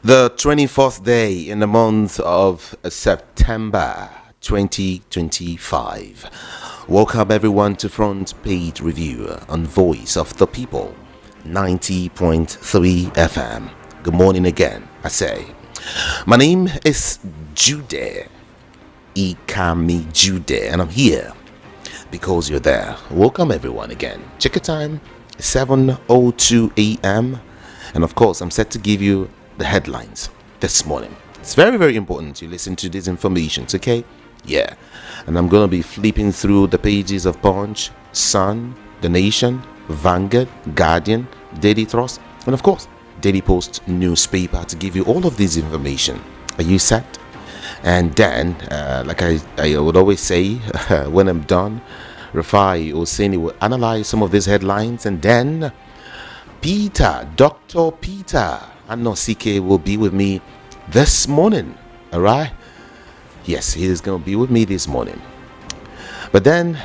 The 24th day in the month of September 2025. Welcome everyone to Front Page Review on Voice of the People 90.3 FM. Good morning again, I say. My name is Jude Ikami Jude, and I'm here because you're there. Welcome everyone again. Check your time, 7:02 a.m. And of course, I'm set to give you the headlines this morning. It's very, very important you listen to these informations, okay? Yeah. And I'm going to be flipping through the pages of Punch, Sun, The Nation, Vanguard, Guardian, Daily Trust, and of course, Daily Post newspaper to give you all of this information. Are you set? And then, like I would always say, when I'm done, Rafa Yoseni will analyze some of these headlines, and then Dr. Peter Anosik will be with me this morning. All right? Yes, he is going to be with me this morning. But then,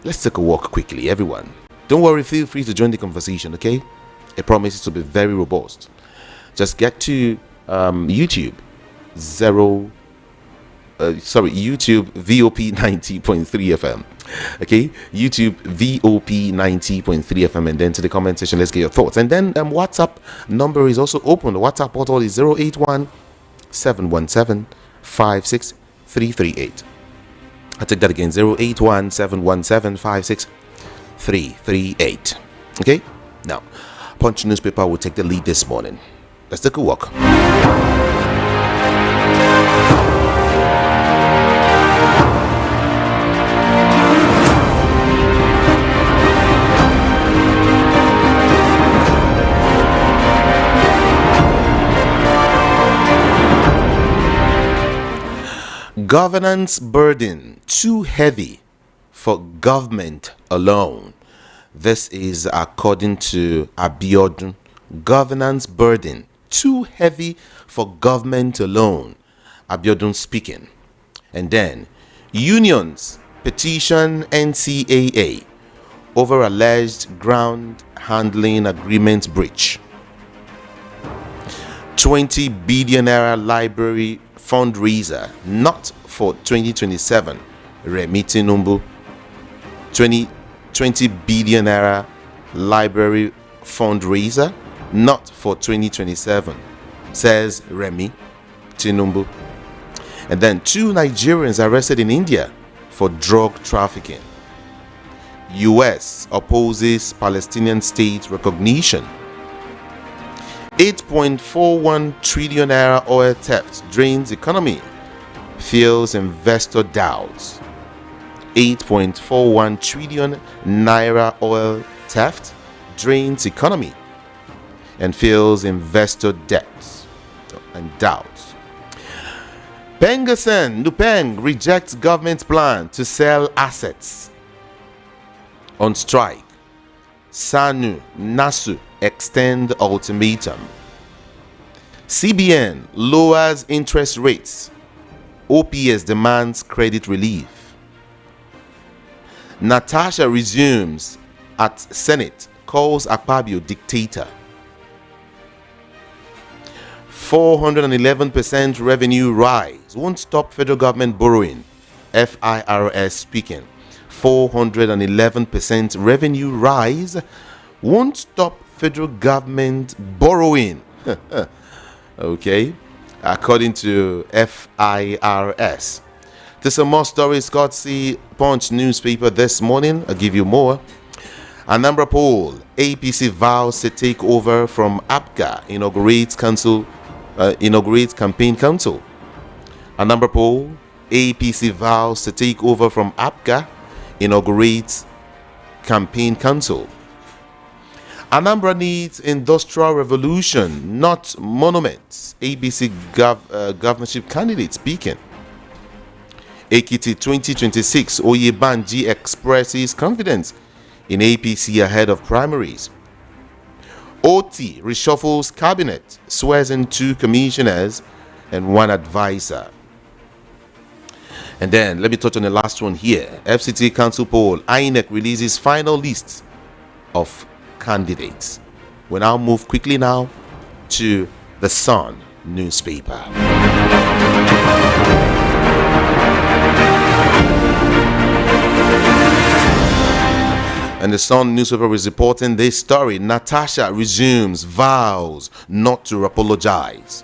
let's take a walk quickly, everyone. Don't worry, feel free to join the conversation, okay? I promise it to be very robust. Just get to YouTube VOP 90.3 FM. Okay, YouTube VOP 90.3 FM, and then to the comment section, let's get your thoughts. And then WhatsApp number is also open. The WhatsApp portal is 081 717 56338. I'll take that again, 081 717 56338. Okay, now Punch newspaper will take the lead this morning. Let's take a walk. Governance burden too heavy for government alone. This is according to Abiodun. Governance burden too heavy for government alone. Abiodun speaking. And then unions petition NCAA over alleged ground handling agreement breach. 20 billion naira library fundraiser not for 2027. Remi Tinubu. 20 billion naira library fundraiser not for 2027, says Remi Tinubu. And then 2 Nigerians arrested in India for drug trafficking. US opposes Palestinian state recognition. 8.41 trillion naira oil theft drains economy, fuels investor doubts. 8.41 trillion naira oil theft drains economy and fuels investor debts and doubts. Pengasen Nupeng rejects government plan to sell assets. On strike. SANU NASU extend ultimatum. CBN lowers interest rates. OPS demands credit relief. Natasha resumes at Senate, calls Akpabio dictator. 411% revenue rise won't stop federal government borrowing. FIRS speaking. 411% revenue rise won't stop federal government borrowing. Okay, according to FIRS. There's some more stories courtesy Punch newspaper this morning. I'll give you more. Anambra poll, APC vows to take over from APGA, inaugurates campaign council. Anambra poll, APC vows to take over from APGA, inaugurates campaign council. Anambra needs industrial revolution, not monuments. ABC governorship candidate speaking. Ekiti 2026, Oyebanji expresses confidence in APC ahead of primaries. OT reshuffles cabinet, swears in 2 commissioners and 1 advisor. And then let me touch on the last one here. FCT Council poll, INEC releases final list of candidates. We now move quickly now to the Sun. newspaper. And the Sun newspaper is reporting this story. Natasha resumes vows not to apologize.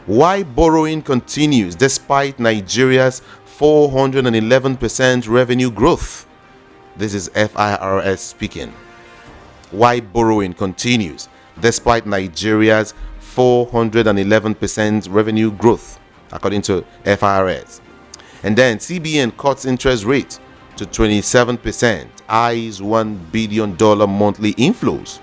Why borrowing continues despite Nigeria's 411% revenue growth. This is FIRS speaking. Why borrowing continues despite Nigeria's 411% revenue growth, according to FIRS. And then CBN cuts interest rate to 27%, eyes $1 billion monthly inflows.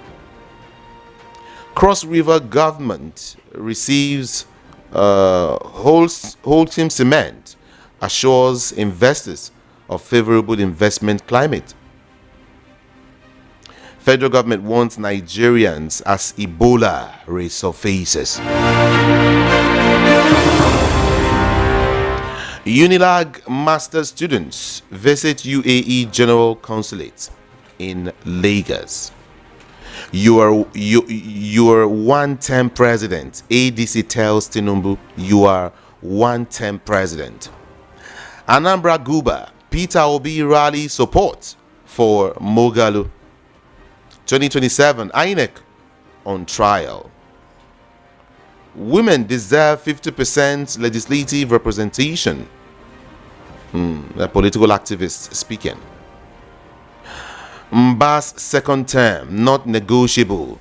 Cross River government receives Holcim cement, assures investors of favorable investment climate. Federal government wants Nigerians as Ebola resurfaces. Unilag master students visit UAE General Consulate in Lagos. You are one-term president. ADC tells Tinubu you are one-term president. Anambra Guba, Peter Obi rally support for Mogalu. 2027 INEC on trial. Women deserve 50% legislative representation. The political activist speaking. Mba's second term not negotiable.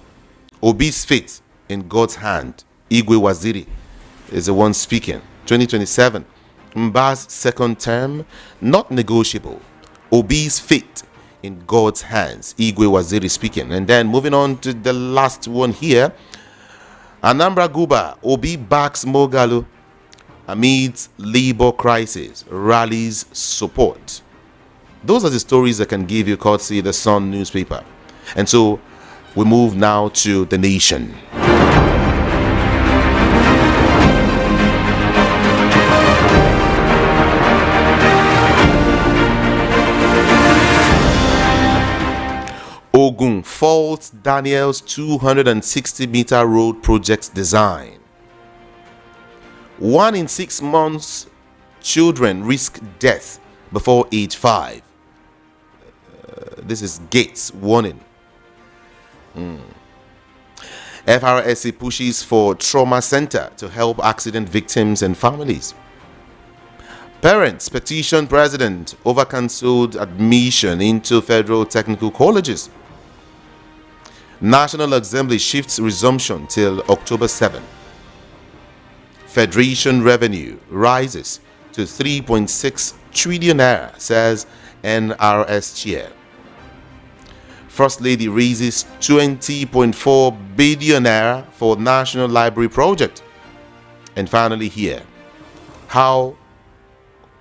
Obi's fate in God's hand. Igwe Waziri is the one speaking. 2027. Mba's second term not negotiable. Obi's fate in God's hands. Igwe Waziri speaking. And then moving on to the last one here. Anambra Guba, Obi backs Mogalu amidst labor crisis, rallies support. Those are the stories I can give you courtesy the Sun newspaper. And so we move now to The Nation. Ogun faults Daniel's 260-meter road project design. 1 in 6 months children risk death before age 5. This is Gates warning. FRSC pushes for trauma center to help accident victims and families. Parents petition president over cancelled admission into federal technical colleges. National Assembly shifts resumption till October 7. Federation revenue rises to 3.6 trillion naira, says NRS chair. First Lady raises 20.4 billion naira for National Library project. And finally here, how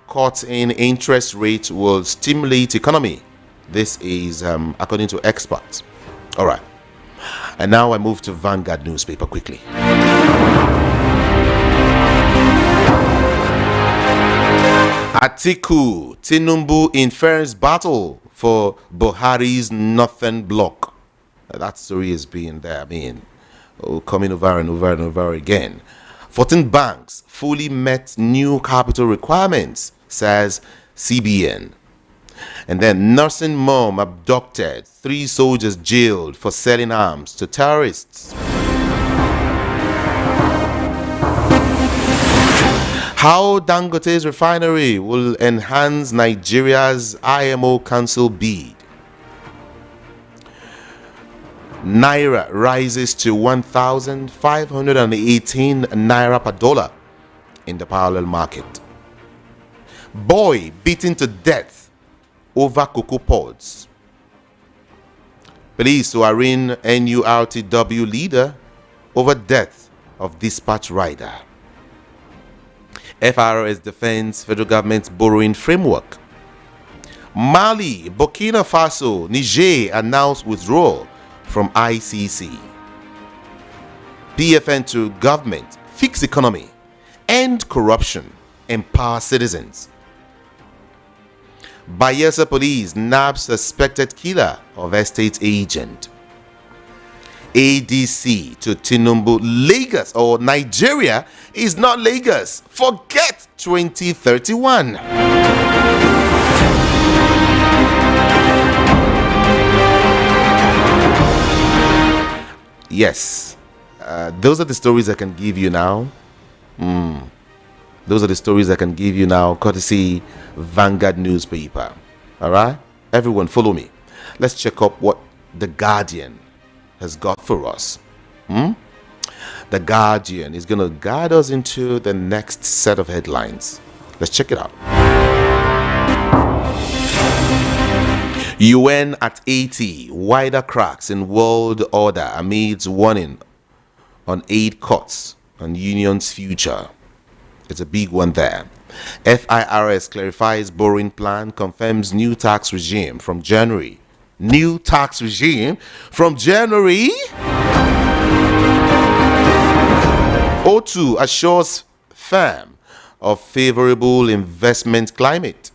cuts in interest rate will stimulate economy. This is according to experts. All right. And now I move to Vanguard newspaper quickly. Atiku, Tinubu in first battle for Buhari's northern bloc. That story is being there. Coming over and over and over again. 14 banks fully met new capital requirements, says CBN. And then nursing mom abducted, 3 soldiers jailed for selling arms to terrorists. How Dangote's refinery will enhance Nigeria's IMO Council bid. Naira rises to 1,518 naira per dollar in the parallel market. Boy beaten to death over cocoa pods. Police to arraign NURTW leader over death of dispatch rider. FRS defends federal government's borrowing framework. Mali, Burkina Faso, Niger announce withdrawal from ICC. PFN to government, fix economy, end corruption, empower citizens. Bayelsa police nabs suspected killer of estate agent. ADC to Tinubu. Lagos or Nigeria is not Lagos. Forget 2031. Yes, those are the stories I can give you now. Those are the stories I can give you now, courtesy Vanguard newspaper. All right, everyone, follow me. Let's check up what the Guardian has got for us. The Guardian is going to guide us into the next set of headlines. Let's check it out. UN at 80, wider cracks in world order amidst warning on aid cuts and union's future. It's a big one there. FIRS clarifies borrowing plan, confirms new tax regime from January. New tax regime from January. O2 assures firm of favorable investment climate.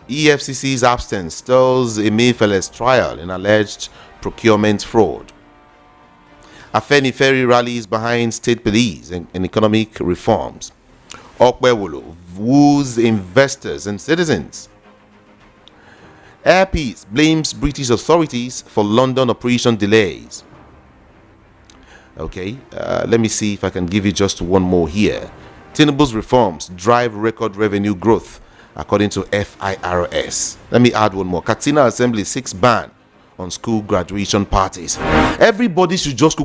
EFCC's absence stalls Emefiele's trial in alleged procurement fraud. Afenifere rallies behind state police and economic reforms. Okpewolo woos investors and citizens. Air Peace blames British authorities for London operation delays. Okay, let me see if I can give you just one more here. Tinubu's reforms drive record revenue growth, according to FIRS. Let me add one more. Katsina Assembly 6 ban on school graduation parties. Everybody should just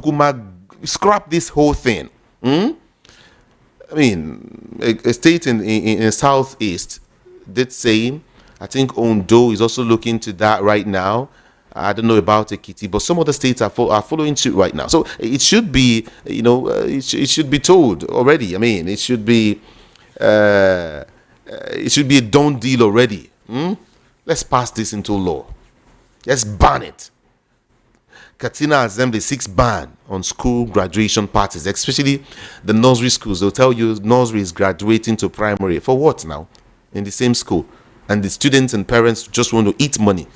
scrap this whole thing. I mean, a state in Southeast did same. I think Ondo is also looking to that right now. I don't know about Ekiti, but some other states are following suit right now. So it should be, it should be told already. I mean, it should be a done deal already. Let's pass this into law. Let's ban it. Katsina Assembly 6 ban on school graduation parties, especially the nursery schools. They'll tell you nursery is graduating to primary. For what now? In the same school. And the students and parents just want to eat money.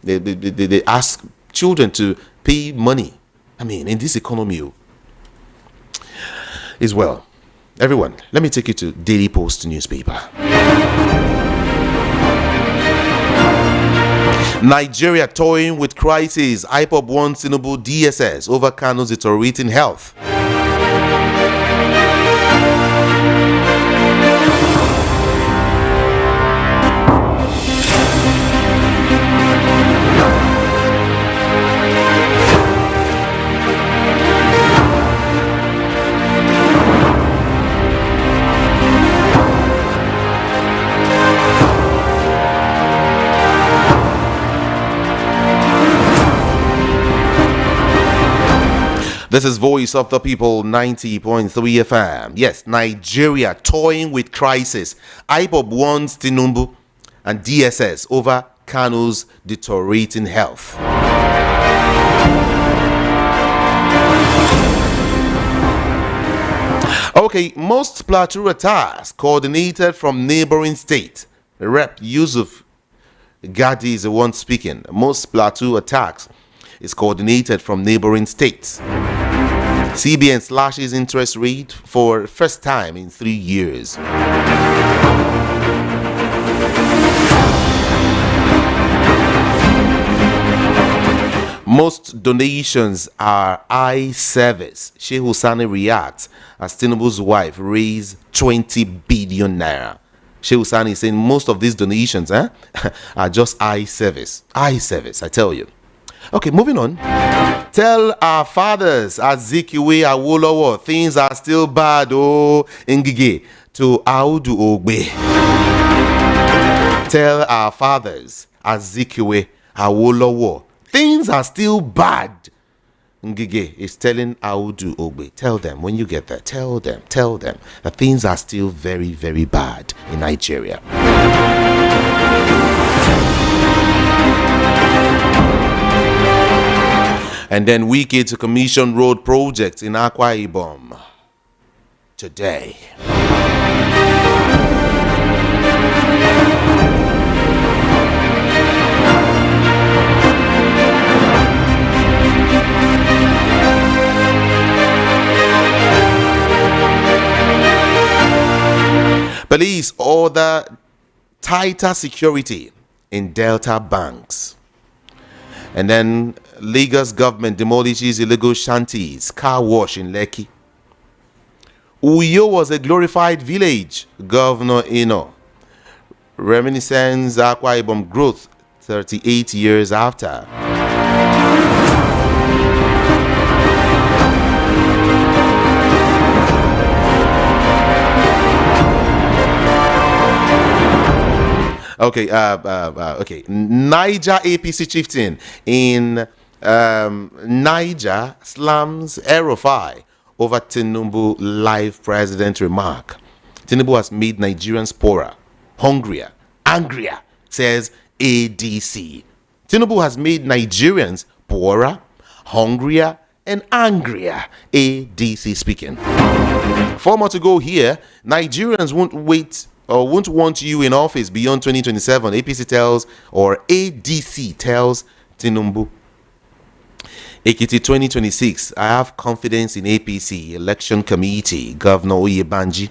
They ask children to pay money. I mean, in this economy as well. Everyone, let me take you to Daily Post newspaper. Nigeria toying with crisis. IPOB wants Tinubu DSS over Kanu's deteriorating health. This is Voice of the People, 90.3 FM. Yes, Nigeria toying with crisis. IPOB wants Tinubu and DSS over Kanu's deteriorating health. Okay, most plateau attacks coordinated from neighboring state. Rep Yusuf Gadi is the one speaking. Most plateau attacks is coordinated from neighboring states. CBN slashes interest rate for first time in 3 years. Most donations are eye service. Sheikh Husani reacts as Tinubu's wife raised 20 billion naira. Sheikh Husani is saying most of these donations are just eye service. Eye service, I tell you. Okay, moving on. Tell our fathers, Azikiwe Awolowo, things are still bad, Ngige, to Audu Ogbe. Tell our fathers, Azikiwe Awolowo, things are still bad. Ngige is telling Audu Ogbe, tell them when you get there, tell them that things are still very, very bad in Nigeria. And then Wike to commission road projects in Akwa Ibom today. Police order tighter security in Delta banks. And then Lagos government demolishes illegal shanties, car wash in Lekki. Uyo was a glorified village, Governor Eno. Reminiscence Akwa Ibom growth 38 years after. Okay, okay. Niger APC chieftain in Niger slams Erufai over Tinubu live president remark. Tinubu has made Nigerians poorer, hungrier, angrier, says ADC. Tinubu has made Nigerians poorer, hungrier, and angrier. ADC speaking. 4 more to go here. Nigerians won't want you in office beyond 2027. APC tells, or ADC tells Tinubu. Ekiti 2026. I have confidence in APC election committee. Governor Oyebanji.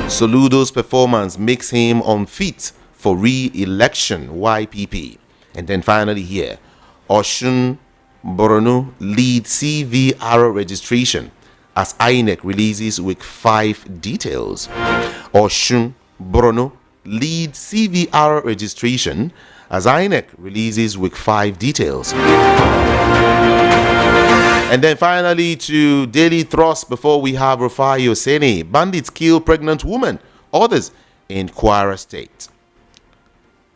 Soludo's performance makes him unfit for re-election. YPP. And then finally here, Oshun Borno lead CVR registration as INEC releases week 5 details. Oshun Borno lead CVR registration as INEC releases week 5 details. And then finally to daily thrust before we have Rafa Yoseni. Bandits kill pregnant woman. Others in Kwara State.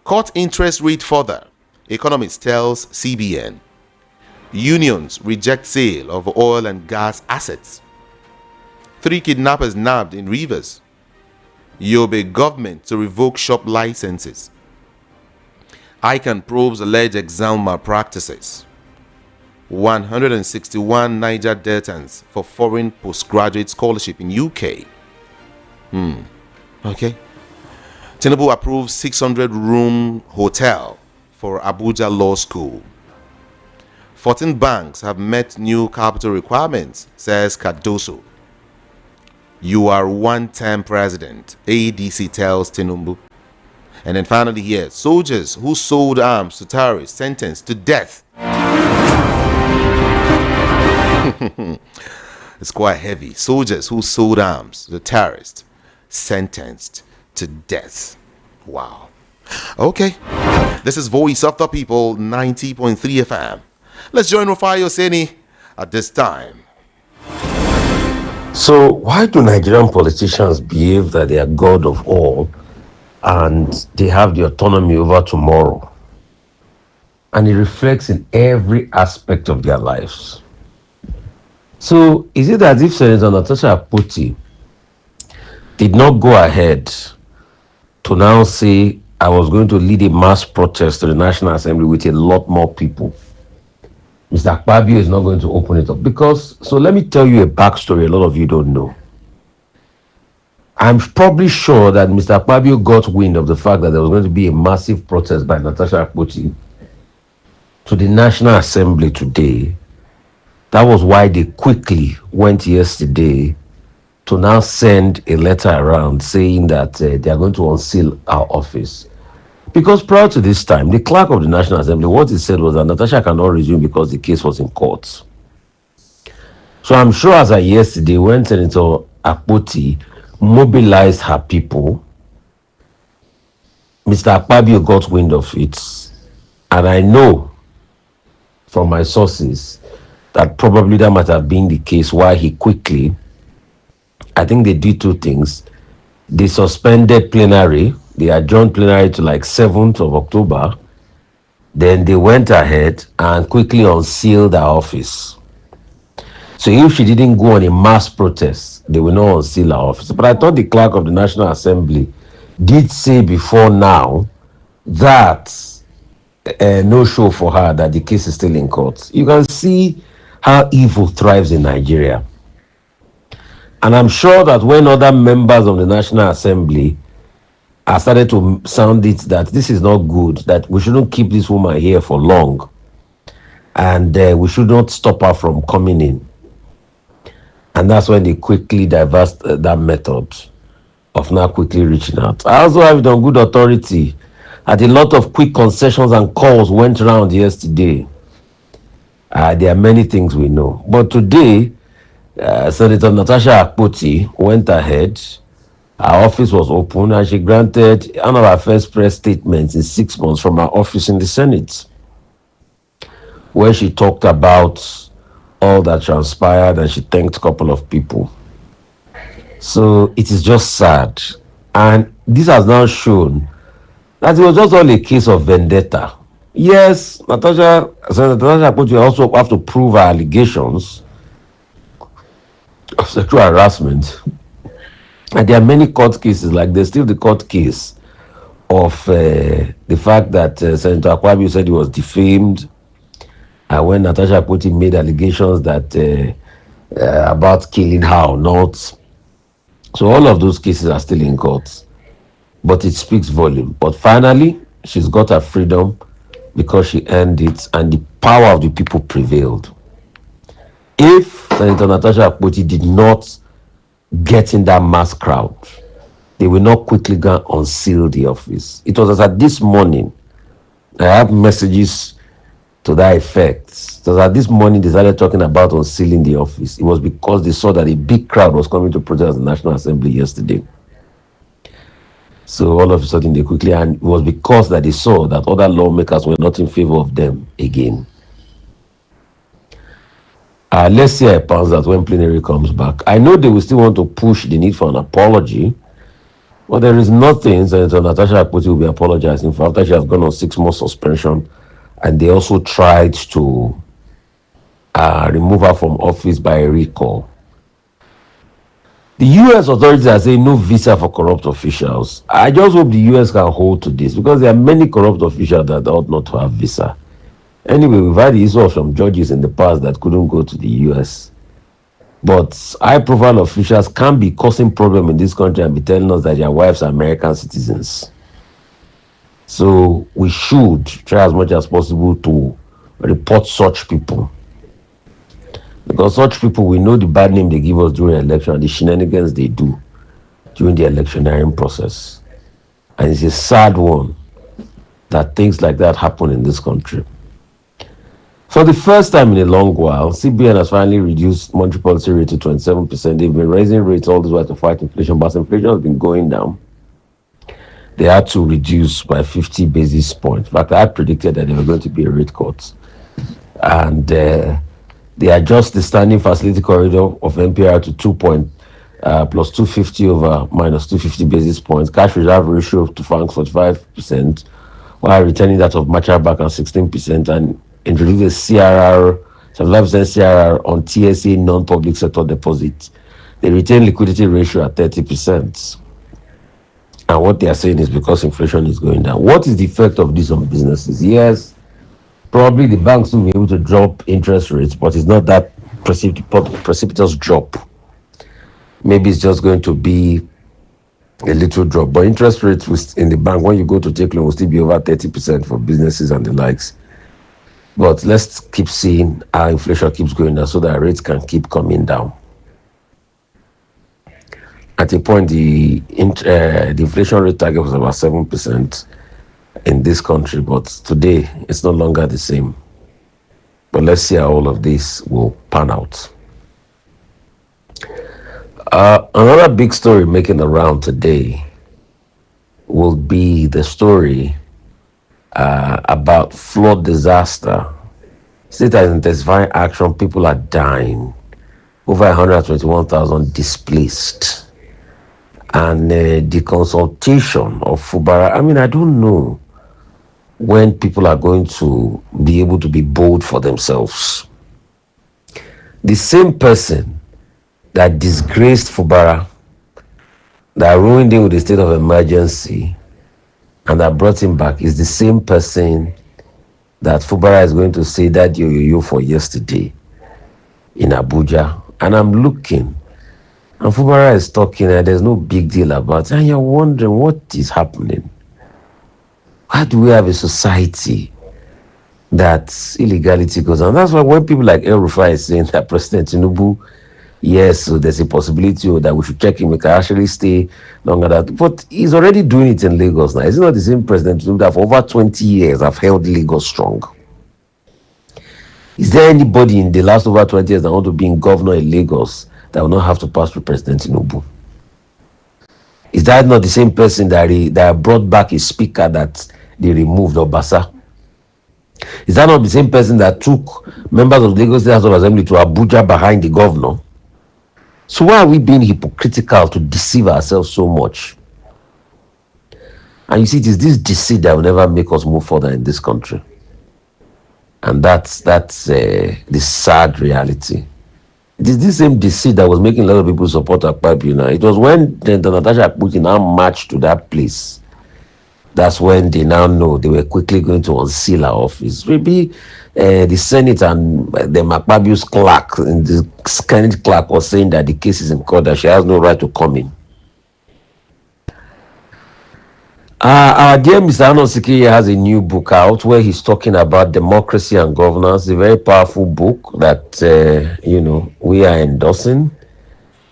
Cut interest rate further. Economist tells CBN. Unions reject sale of oil and gas assets. 3 kidnappers nabbed in Rivers. Yobe government to revoke shop licenses. ICANN probes alleged exam malpractices. 161 Niger Deltans for foreign postgraduate scholarship in UK. Okay. Tinubu approves 600-room hotel for Abuja Law School. 14 banks have met new capital requirements, says Cardoso. You are one-term president, ADC tells Tinubu. And then finally here, soldiers who sold arms to terrorists sentenced to death. It's quite heavy. Soldiers who sold arms to terrorists sentenced to death. Wow. Okay. This is Voice of the People, 90.3 FM. Let's join Rafa Yoseni at this time. So why do Nigerian politicians behave that they are God of all and they have the autonomy over tomorrow? And it reflects in every aspect of their lives. So is it as if Senator Natasha Akoti did not go ahead to now say, I was going to lead a mass protest to the National Assembly with a lot more people? Mr. Akpabio is not going to open it up. Because, so let me tell you a backstory a lot of you don't know. I'm probably sure that Mr. Akpabio got wind of the fact that there was going to be a massive protest by Natasha Akoti to the National Assembly today. That was why they quickly went yesterday to now send a letter around saying that they are going to unseal our office. Because prior to this time, the clerk of the National Assembly, what he said was that Natasha cannot resume because the case was in court. So I'm sure as of yesterday, when Senator Akoti mobilized her people, Mr. Akpabio got wind of it. And I know from my sources that probably that might have been the case why he quickly, I think they did 2 things. They suspended plenary. They adjourned plenary to like 7th of October. Then they went ahead and quickly unsealed her office. So if she didn't go on a mass protest, they will not unseal her office. But I thought the clerk of the National Assembly did say before now that no show for her, that the case is still in court. You can see how evil thrives in Nigeria. And I'm sure that when other members of the National Assembly are started to sound it that this is not good, that we shouldn't keep this woman here for long, and we should not stop her from coming in. And that's when they quickly diversed that method of now quickly reaching out. I also have it on good authority that a lot of quick concessions and calls went around yesterday. There are many things we know. But today, Senator Natasha Akoti went ahead. Our office was open and she granted one of our first press statements in 6 months from our office in the Senate, where she talked about all that transpired and she thanked a couple of people. So it is just sad. And this has now shown that it was just all a case of vendetta. Yes, Senator Natasha Akoti also have to prove her allegations of sexual harassment. And there are many court cases, like there's still the court case of the fact that Senator Akwabi said he was defamed, and when Natasha Akoti made allegations that about killing her or not. So all of those cases are still in court, but it speaks volume. But finally, she's got her freedom because she earned it, and the power of the people prevailed. If Senator Natasha Akoti did not get in that mass crowd, they will not quickly go and unseal the office. It was as at this morning, I have messages to that effect. So that this morning they started talking about unsealing the office. It was because they saw that a big crowd was coming to protest the National Assembly yesterday. So all of a sudden they quickly, and it was because that they saw that other lawmakers were not in favor of them again. Let's see how it pans out when plenary comes back. I know they will still want to push the need for an apology, but there is nothing Senator Natasha Akoti will be apologizing for after she has gone on 6 months suspension, and they also tried to remove her from office by a recall. The U.S. authorities are saying no visa for corrupt officials. I just hope the U.S. can hold to this, because there are many corrupt officials that ought not to have visa. Anyway, we've had the issue of some judges in the past that couldn't go to the U.S. But high-profile officials can be causing problem in this country and be telling us that their wives are American citizens. So we should try as much as possible to report such people. Because such people, we know the bad name they give us during election, the shenanigans they do during the electioneering process. And it's a sad one that things like that happen in this country. For the first time in a long while, CBN has finally reduced monetary policy rate to 27%. They've been raising rates all this way to fight inflation, but inflation has been going down. They had to reduce by 50 basis points. In fact, I had predicted that there were going to be a rate cut. And they adjust the standing facility corridor of NPR to 2 plus 250 over minus 250 basis points. Cash reserve ratio to banks 45%, while returning that of Machar Bank at 16%, and introduce a CRR, 75% CRR on TSA non-public sector deposits. They retain liquidity ratio at 30%. And what they are saying is because inflation is going down. What is the effect of this on businesses? Yes, probably the banks will be able to drop interest rates, but it's not that precipitous drop. Maybe it's just going to be a little drop. But interest rates in the bank, when you go to take loan, will still be over 30% for businesses and the likes. But let's keep seeing how inflation keeps going down so that rates can keep coming down. At a point, the inflation rate target was about 7% in this country, but today it's no longer the same. But let's see how all of this will pan out. Another big story making the round today will be the story about flood disaster. State has intensifying action. People are dying. Over 121,000 displaced. And the consultation of Fubara. I mean, I don't know when people are going to be able to be bold for themselves. The same person that disgraced Fubara, that ruined him with the state of emergency, and that brought him back, is the same person that Fubara is going to say that yo for yesterday in Abuja. And I'm looking, and Fubara is talking, and there's no big deal about it. And you're wondering what is happening. How do we have a society that illegality goes on? That's why when people like El Rufai is saying that President Tinubu yes, so there's a possibility that we should check him. We can actually stay longer. That, but he's already doing it in Lagos now. Is it not the same president that for over 20 years have held Lagos strong? Is there anybody in the last over 20 years that want to be in governor in Lagos that will not have to pass through President Tinubu? Is that not the same person that brought back a speaker that they removed, Obasa? Is that not the same person that took members of the Lagos State House of Assembly to Abuja behind the governor? So why are we being hypocritical to deceive ourselves so much? And you see, it is this deceit that will never make us move further in this country. And that's the sad reality. It is this same deceit that was making a lot of people support Akpabio now. It was when Natasha Akoti now marched to that place. That's when they now know they were quickly going to unseal her office. Maybe the Senate and the Akpabio's clerk, and the Senate clerk was saying that the case is in court, that she has no right to come in. Our dear Mr. Anosik has a new book out where he's talking about democracy and governance. A very powerful book that we are endorsing.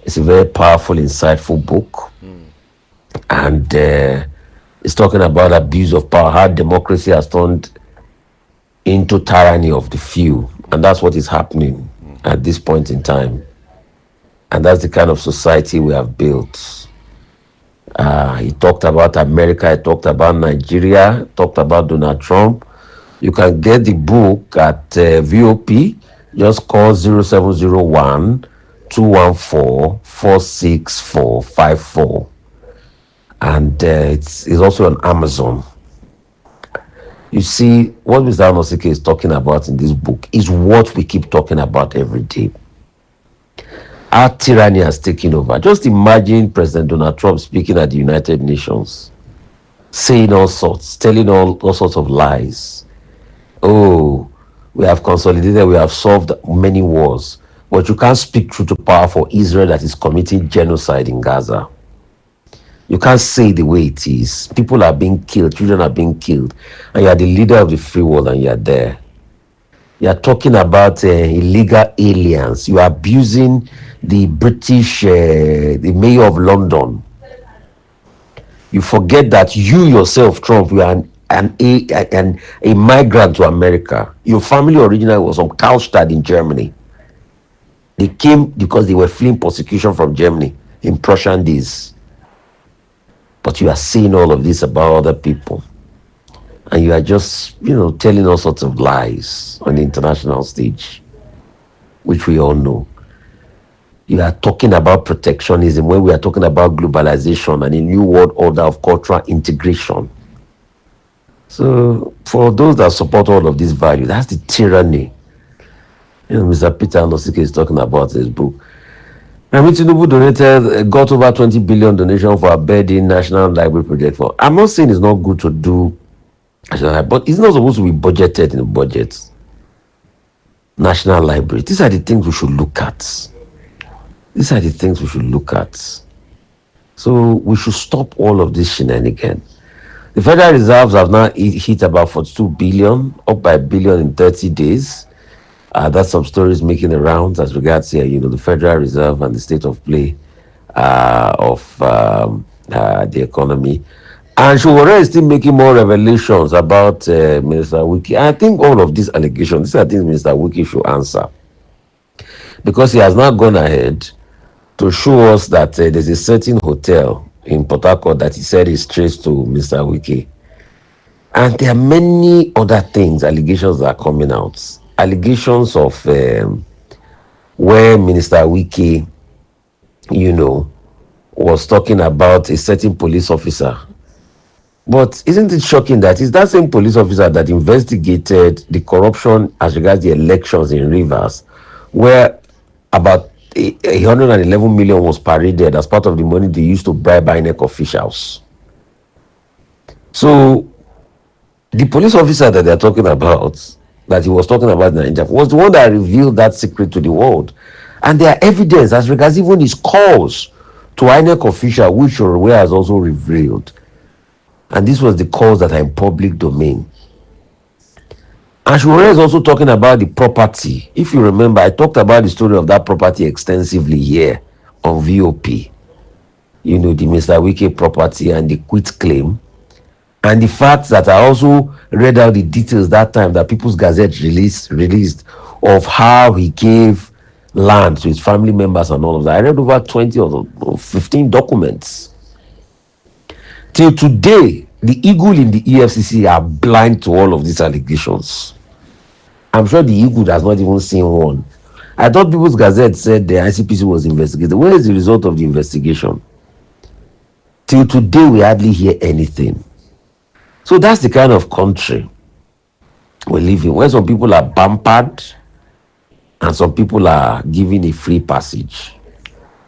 It's a very powerful, insightful book, and it's talking about abuse of power, how democracy has turned into tyranny of the few, and that's what is happening at this point in time. And that's the kind of society we have built. He talked about America, he talked about Nigeria, he talked about Donald Trump. You can get the book at VOP. Just call 0701 214 46454. And it's also on Amazon. You see, what Mr. Anosik is talking about in this book is what we keep talking about every day. Our tyranny has taken over. Just imagine President Donald Trump speaking at the United Nations, saying all sorts, telling all sorts of lies. Oh, we have consolidated, we have solved many wars, but you can't speak truth to power for Israel that is committing genocide in Gaza. You can't say the way it is. People are being killed, children are being killed, and you are the leader of the free world and you are there. You are talking about illegal aliens. You are abusing the British, the mayor of London. You forget that you yourself, Trump, you are a migrant to America. Your family originally was from Karlstadt in Germany. They came because they were fleeing persecution from Germany in Prussian days. But you are saying all of this about other people. And you are just, telling all sorts of lies on the international stage, which we all know. You are talking about protectionism when we are talking about globalization and a new world order of cultural integration. So, for those that support all of these values, that's the tyranny. Mr. Peter Anosik is talking about his book. Tinubu got over 20 billion donation for a Aberdeen National Library project. I'm not saying it's not good to do, but it's not supposed to be budgeted in the budget. National Library. These are the things we should look at. So we should stop all of this shenanigans. The Federal Reserves have now hit about 42 billion, up by a billion in 30 days. That's some stories making the rounds as regards here, the Federal Reserve and the state of play of the economy. And Showore is still making more revelations about Minister Wiki. I think all of these allegations, these are things Minister Wiki should answer. Because he has now gone ahead to show us that there's a certain hotel in Port Harcourt that he said is traced to Mr. Wiki. And there are many other things, allegations that are coming out. Allegations of where Minister Wiki, was talking about a certain police officer. But isn't it shocking that it's that same police officer that investigated the corruption as regards the elections in Rivers, where about 111 million was paraded as part of the money they used to bribe INEC officials. So the police officer that they're talking about, that he was talking about in Nigeria, was the one that revealed that secret to the world. And there are evidence as regards even his calls to INEC official, which Showore has also revealed. And this was the calls that are in public domain. And Shore is also talking about the property. If you remember, I talked about the story of that property extensively here on VOP. You know, the Mr. Wike property and the quit claim. And the fact that I also read out the details that time that People's Gazette released of how he gave land to his family members and all of that. I read over 20 or 15 documents. Till today, the eagle in the EFCC are blind to all of these allegations. I'm sure the eagle has not even seen one. I thought People's Gazette said the ICPC was investigated. Where is the result of the investigation? Till today, we hardly hear anything. So that's the kind of country we live in, where some people are bampered and some people are given a free passage.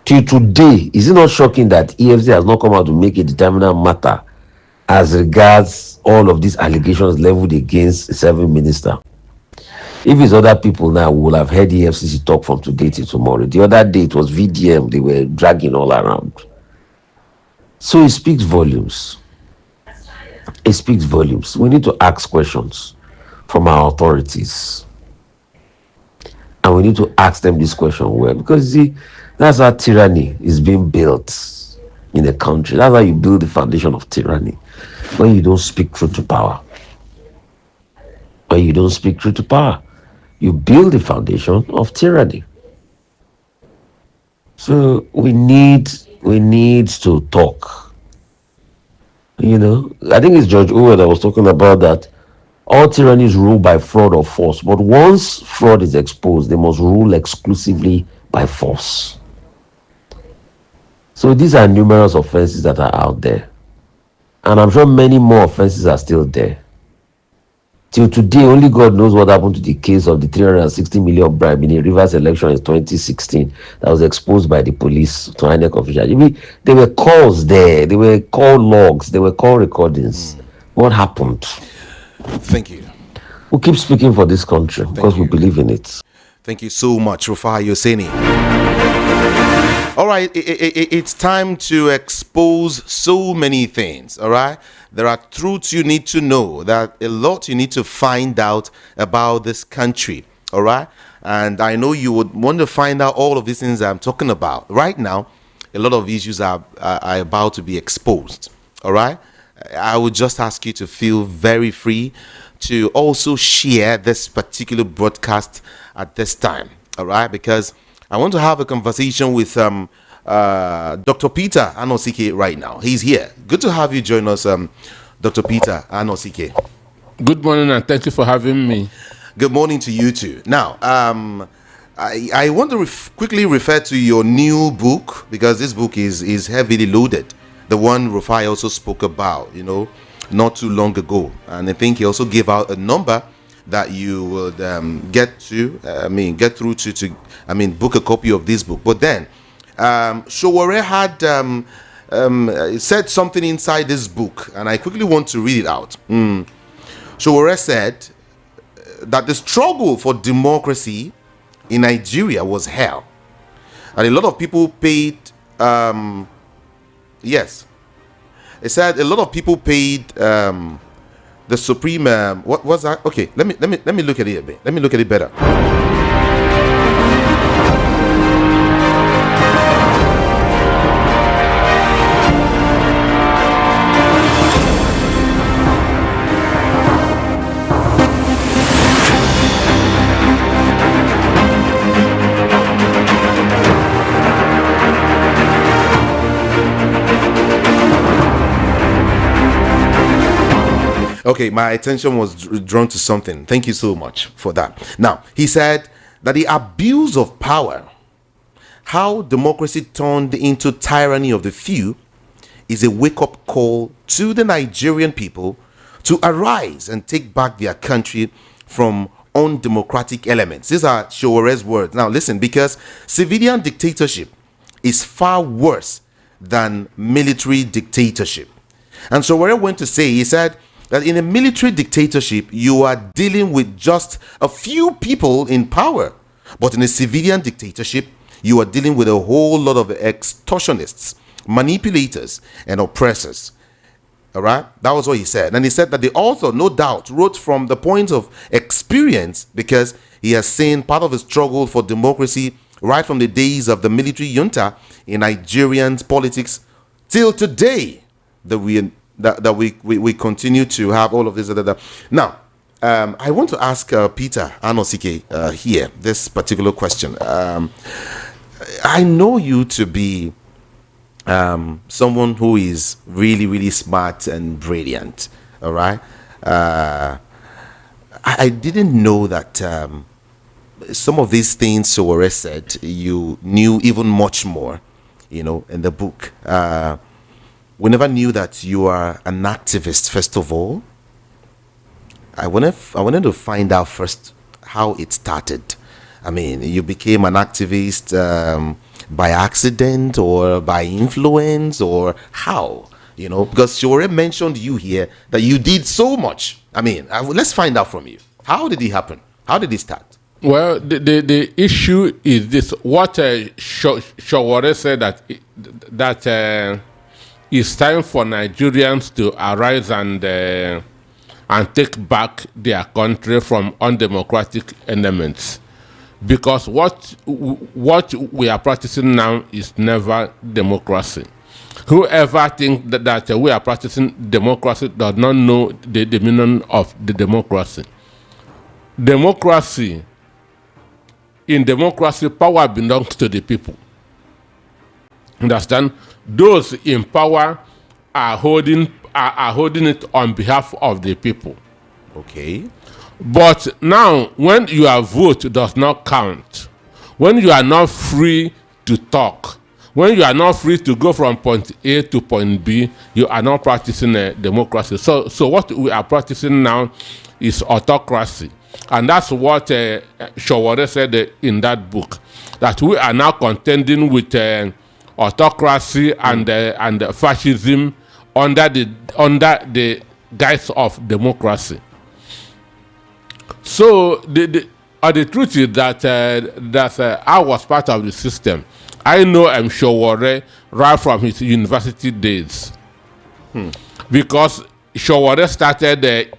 Till today, is it not shocking that EFC has not come out to make a determinant matter as regards all of these allegations leveled against a serving minister? If it's other people now, we will have heard EFCC talk from today till tomorrow. The other day, it was VDM they were dragging all around. So it speaks volumes. It speaks volumes. We need to ask questions from our authorities. And we need to ask them this question well. Because you see, that's how tyranny is being built in a country. That's how you build the foundation of tyranny. When you don't speak truth to power. When you don't speak truth to power, you build the foundation of tyranny. So we need to talk. You know, I think it's George Orwell that was talking about that all tyrannies rule by fraud or force, but once fraud is exposed, they must rule exclusively by force. So these are numerous offenses that are out there, and I'm sure many more offenses are still there. Till today, only God knows what happened to the case of the 360 million bribe in a Rivers election in 2016 that was exposed by the police to INEC officials. I mean, there were calls there, there were call logs, there were call recordings. What happened? Thank you. We keep speaking for this country because we believe in it. Thank you so much, Rafa Yoseni. All right, it's time to expose so many things, all right? There are truths you need to know, that a lot you need to find out about this country, all right? And I know you would want to find out all of these things I'm talking about. Right now, a lot of issues are about to be exposed, all right? I would just ask you to feel very free to also share this particular broadcast at this time, all right? Because I want to have a conversation with Dr. Peter Anosik right now. He's here. Good to have you join us, Dr. Peter Anosik. Good morning, and thank you for having me. Good morning to you too. Now, I want to quickly refer to your new book, because this book is heavily loaded. The one Rufai also spoke about, you know, not too long ago. And I think he also gave out a number that you would get through to book a copy of this book. But then Showore had said something inside this book, and I quickly want to read it out. Showore said that the struggle for democracy in Nigeria was hell, and a lot of people paid yes, it said a lot of people paid the supreme what was that? Okay, let me look at it a bit. Let me look at it better. Okay, my attention was drawn to something. Thank you so much for that. Now, he said that the abuse of power, how democracy turned into tyranny of the few, is a wake-up call to the Nigerian people to arise and take back their country from undemocratic elements. These are Showore's words. Now, listen, because civilian dictatorship is far worse than military dictatorship. And Showore went to say, he said, that in a military dictatorship, you are dealing with just a few people in power. But in a civilian dictatorship, you are dealing with a whole lot of extortionists, manipulators, and oppressors. All right, that was what he said. And he said that the author, no doubt, wrote from the point of experience because he has seen part of the struggle for democracy right from the days of the military junta in Nigerian politics till today, that we continue to have all of this. Now, I want to ask Peter Anosik here this particular question. I know you to be someone who is really, really smart and brilliant. All right. I didn't know that some of these things Sowore said you knew even much more, in the book. We never knew that you are an activist, first of all. I wanted to find out first how it started. I mean, you became an activist by accident or by influence, or how? Because she already mentioned you here that you did so much. I mean, let's find out from you. How did it happen? How did it start? Well, the issue is this: what Sowore said that it's time for Nigerians to arise and take back their country from undemocratic elements. Because what we are practicing now is never democracy. Whoever thinks that we are practicing democracy does not know the meaning of the democracy. In democracy, power belongs to the people. Understand? Those in power are holding it on behalf of the people. Okay. But now, when your vote does not count, when you are not free to talk, when you are not free to go from point A to point B, you are not practicing a democracy. So what we are practicing now is autocracy. And that's what Sowore said in that book, that we are now contending with autocracy and fascism under the guise of democracy. So the truth is that I was part of the system. I know Sowore right from his university days, because Sowore started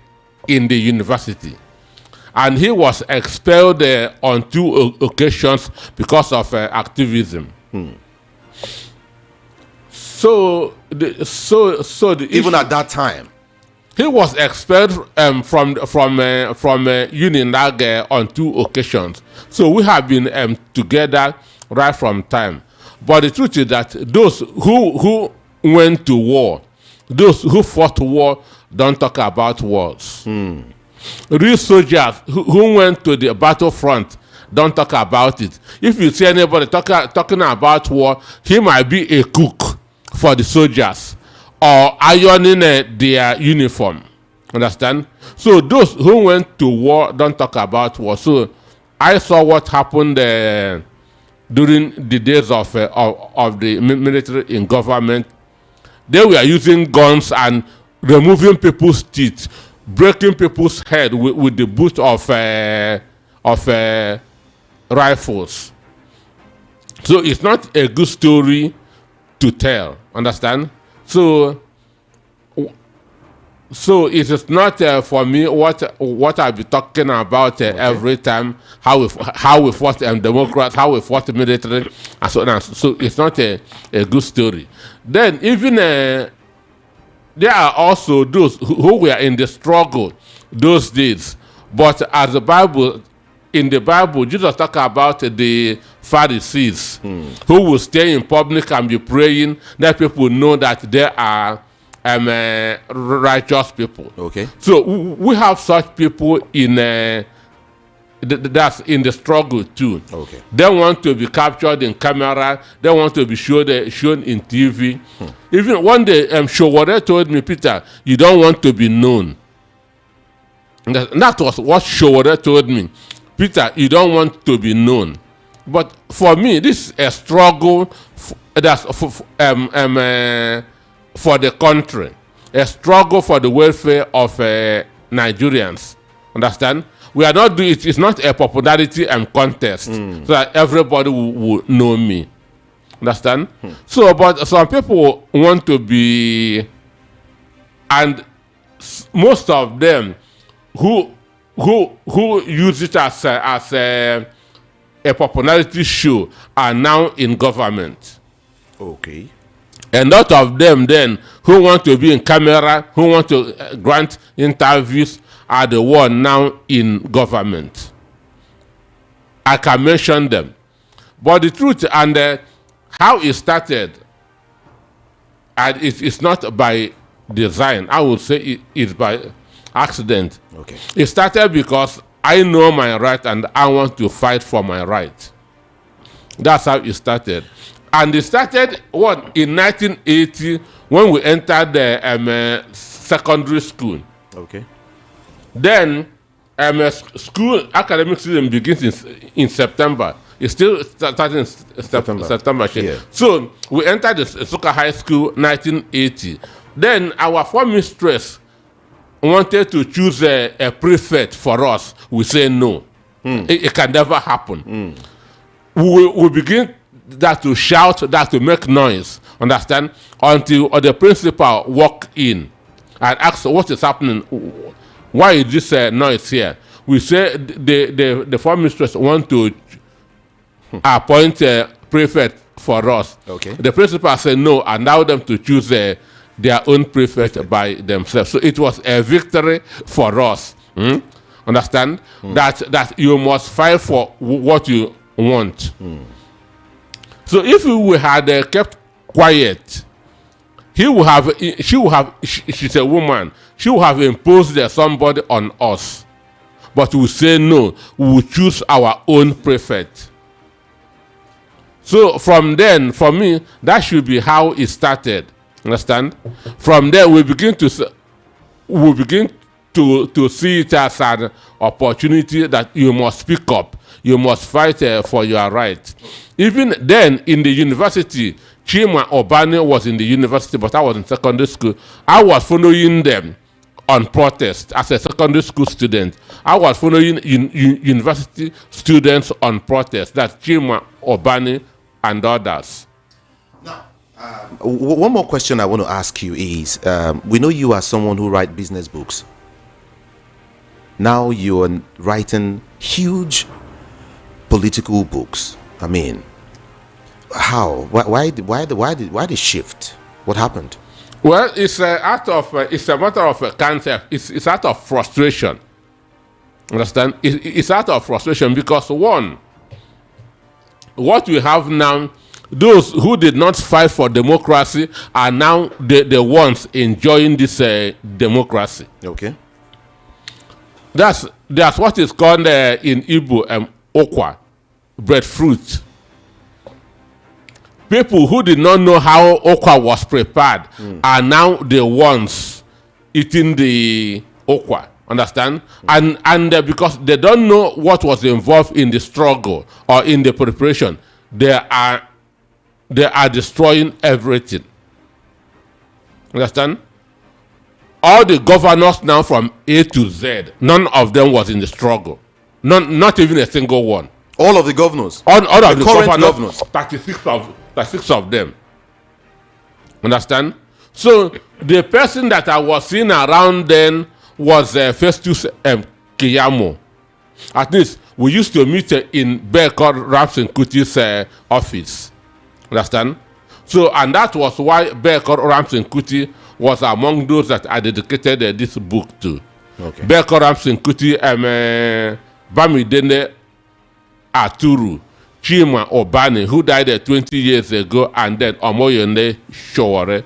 in the university, and he was expelled on 2 occasions because of activism. So Even at that time, he was expelled from Uninag on 2 occasions. So we have been together right from time. But the truth is that those who went to war, those who fought war, don't talk about wars. Real soldiers who went to the battlefront don't talk about it. If you see anybody talking about war, he might be a cook for the soldiers or ironing their uniform. Understand? So those who went to war don't talk about war. So I saw what happened during the days of the military in government. They were using guns and removing people's teeth, breaking people's head with the butt of rifles. So it's not a good story to tell. Understand? So it is not for me what I'll be talking about every time, how we fought Democrats, how we fought the military, and so on. So it's not a good story. Then even there are also those who were in the struggle those days. But as in the Bible, Jesus talk about the Pharisees who will stay in public and be praying, that people know that they are righteous people. Okay. So we have such people in that's in the struggle too. Okay. They want to be captured in camera. They want to be shown in TV. Even one day, Sowore told me, Peter, you don't want to be known. And that was what Sowore told me. Peter, you don't want to be known. But for me, this is a struggle for the country, a struggle for the welfare of Nigerians. Understand? We are not doing it. It's not a popularity contest so that everybody will know me. Understand? So, but some people want to be and most of them who use it as a popularity show are now in government. Okay. A lot of them then who want to be in camera, who want to grant interviews, are the one now in government. I can mention them. But the truth and how it started, and it's not by design. I would say it's by accident. Okay. It started because I know my right and I want to fight for my right. That's how it started. And it started in 1980 when we entered the secondary school. Okay. Then school academic season begins in September. It's still starting in September. Yeah. So we entered the Suka High School 1980. Then our form mistress wanted to choose a prefect for us. We say no. It can never happen. We begin that to shout, that to make noise, understand? Until the principal walk in and ask what is happening. Why is this noise here? We say the form mistress want to appoint a prefect for us. Okay. The principal said no, allow them to choose their own prefect by themselves. So it was a victory for us. Understand? That you must fight for what you want. So if we had kept quiet, she's a woman, she would have imposed somebody on us. But we say no, we will choose our own prefect. So from then, for me, that should be how it started. Understand? From there, we begin to see it as an opportunity that you must speak up. You must fight for your right. Even then, in the university, Chima Obani was in the university, but I was in secondary school. I was following them on protest as a secondary school student. I was following university students on protest. That's Chima Obani and others. Now, one more question I want to ask you is, we know you are someone who writes business books. Now you are writing huge political books. I mean, how? Why the shift? What happened? Well, it's a matter of concept. It's out of frustration. Understand? It's out of frustration because one, what we have now, those who did not fight for democracy are now the ones enjoying this democracy. Okay. That's what is called in Igbo okwa, breadfruit. People who did not know how okwa was prepared are now the ones eating the okwa. Understand? And because they don't know what was involved in the struggle or in the preparation, they are destroying everything. Understand? All the governors now from A to Z, none of them was in the struggle. Not even a single one. All of the governors? All of the current governors. 36 of them. Understand? So the person that I was seeing around then was Festus Kiyamo. At least we used to meet in Bekor Ramson Kuti's office. Understand? So, and that was why Bekor Ramson Kuti was among those that I dedicated this book to. Okay. Bekor Ramson Kuti, Bamidene Aturu, Chima Obani, who died 20 years ago, and then Omoyone Showore.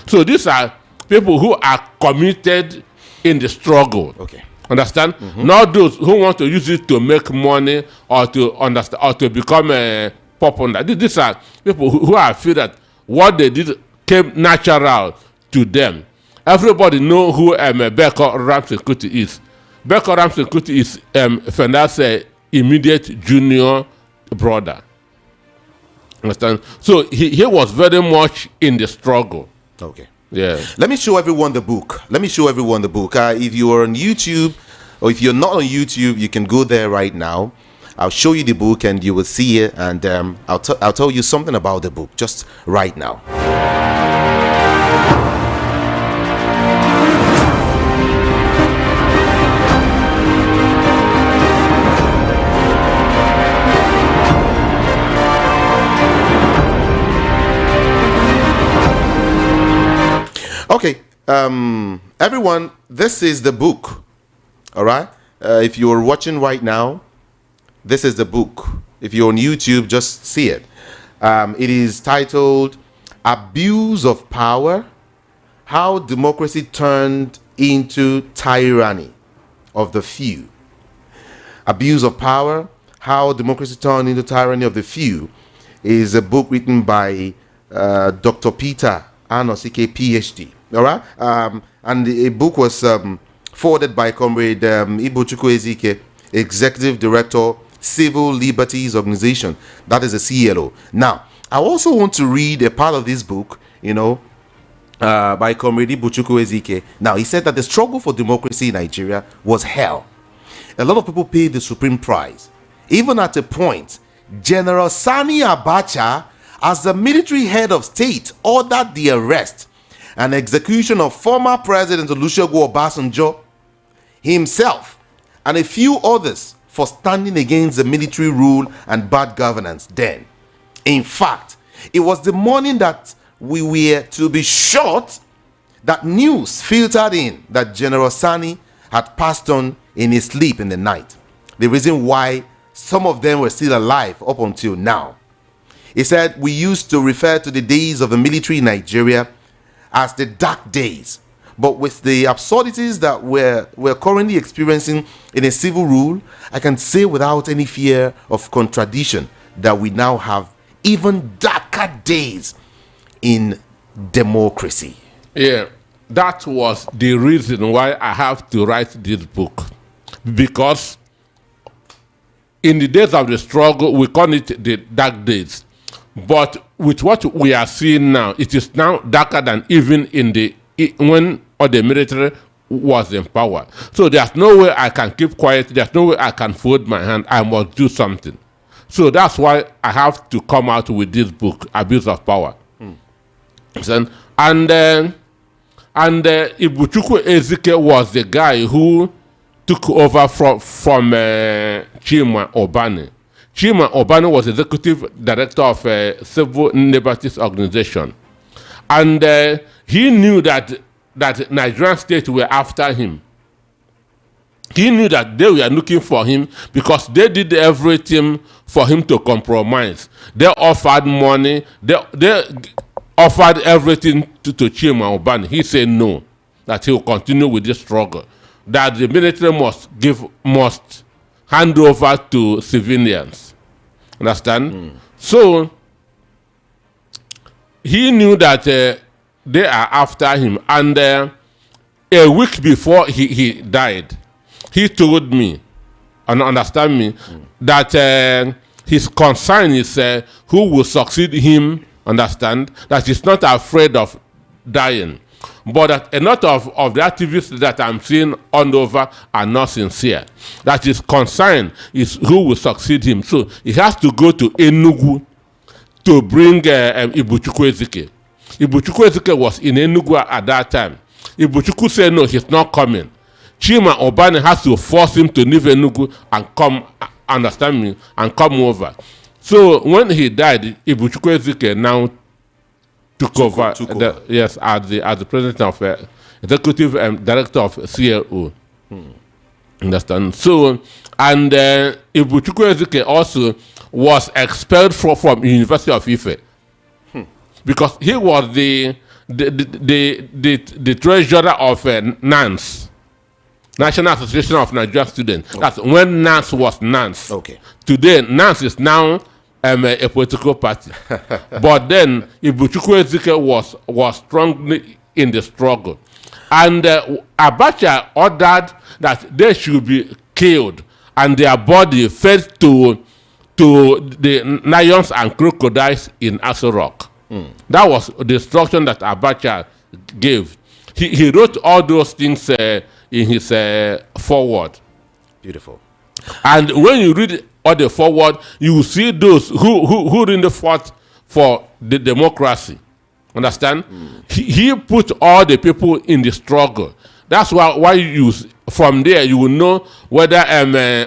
So these are people who are committed in the struggle. Okay. Understand? Not those who want to use it to make money or to understand or to become a popular. These are people who are feel that what they did came natural to them. Everybody know who Bekor Ramson Kuti is. Bekor Ramson Kuti is Fenda's immediate junior brother. Understand? So he was very much in the struggle. Okay. Yeah. Let me show everyone the book. If you are on YouTube or if you're not on YouTube, you can go there right now. I'll show you the book and you will see it, and I'll tell you something about the book just right now. Okay, everyone, this is the book. All right. If you're watching right now, this is the book. If you're on YouTube, just see it. It is titled "Abuse of Power: How Democracy Turned into Tyranny of the Few." Abuse of Power: How Democracy Turned into Tyranny of the Few is a book written by Dr. Peter Anosik, PhD. All right, and the book was forwarded by Comrade Ibuchukwu Ezike, Executive Director, Civil Liberties Organization. That is a CLO. Now, I also want to read a part of this book, by Comrade Ibuchukwu Ezike. Now, he said that the struggle for democracy in Nigeria was hell. A lot of people paid the supreme price. Even at a point, General Sani Abacha, as the military head of state, ordered the arrest and execution of former President Olusegun Obasanjo himself and a few others for standing against the military rule and bad governance then. In fact, it was the morning that we were to be shot that news filtered in that General Sani had passed on in his sleep in the night. The reason why some of them were still alive up until now. He said, we used to refer to the days of the military in Nigeria as the dark days. But with the absurdities that we're currently experiencing in a civil rule, I can say without any fear of contradiction that we now have even darker days in democracy. Yeah, that was the reason why I have to write this book. Because in the days of the struggle, we call it the dark days. But with what we are seeing now, it is now darker than even when the military was in power. So there's no way I can keep quiet. There's no way I can fold my hand. I must do something. So that's why I have to come out with this book, Abuse of Power. And Ibuchukwu Ezike was the guy who took over from Chima Obani. Chima Obani was executive director of a civil liberties organization. And he knew that Nigerian state were after him. He knew that they were looking for him because they did everything for him to compromise. They offered money. They offered everything to Chima Obani. He said no, that he will continue with this struggle, that the military must hand over to civilians. Understand? So he knew that they are after him. And a week before he died, he told me, and understand me, that his concern is who will succeed him, understand, that he's not afraid of dying. But that a lot of the activists that I'm seeing all over are not sincere. That his concern is who will succeed him. So he has to go to Enugu to bring Ibuchukwu Ezike. Ibuchukwu Ezike was in Enugu at that time. Ibuchukwu said no, he's not coming. Chima Obani has to force him to leave Enugu and come, understand me, and come over. So when he died, Ibuchukwu Ezike now took over. As the president of executive director of CLO. Understand? So, and Ibuchukwu Ezike also was expelled from University of Ife because he was the treasurer of NANS, National Association of Nigerian Students. Okay. That's when NANS was NANS. Okay. Today, NANS is now a political party. But then Ibuchukwu Ezike was strongly in the struggle. And Abacha ordered that they should be killed and their body fed to the lions and crocodiles in Aso Rock. That was the instruction that Abacha gave. He wrote all those things in his foreword. Beautiful. And when you read all the forward, you will see those who really fought for the democracy. Understand? He put all the people in the struggle. That's why you from there you will know whether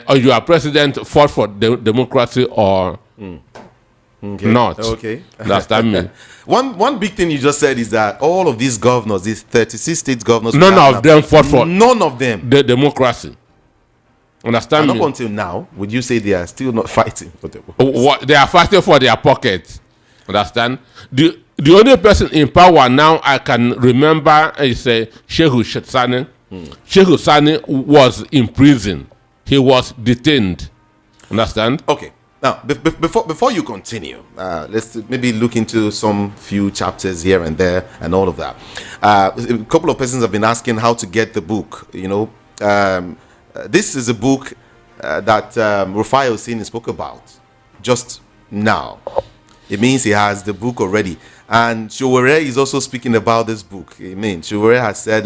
or your president fought for democracy or not. Okay. Understand me? One big thing you just said is that all of these governors, these 36 state governors, None of them fought for none of them the democracy. Understand and me? up until now, would you say they are still not fighting for the What they are fighting for their pockets. Understand? The only person in power now I can remember is Shehu Sani. Shehu Sani was in prison. He was detained. Understand? Okay. Now, before you continue, let's maybe look into some few chapters here and there and all of that. A couple of persons have been asking how to get the book. This is a book that Rafa Yoseni spoke about just now. It means he has the book already. And Showore is also speaking about this book. Amen. Showore has said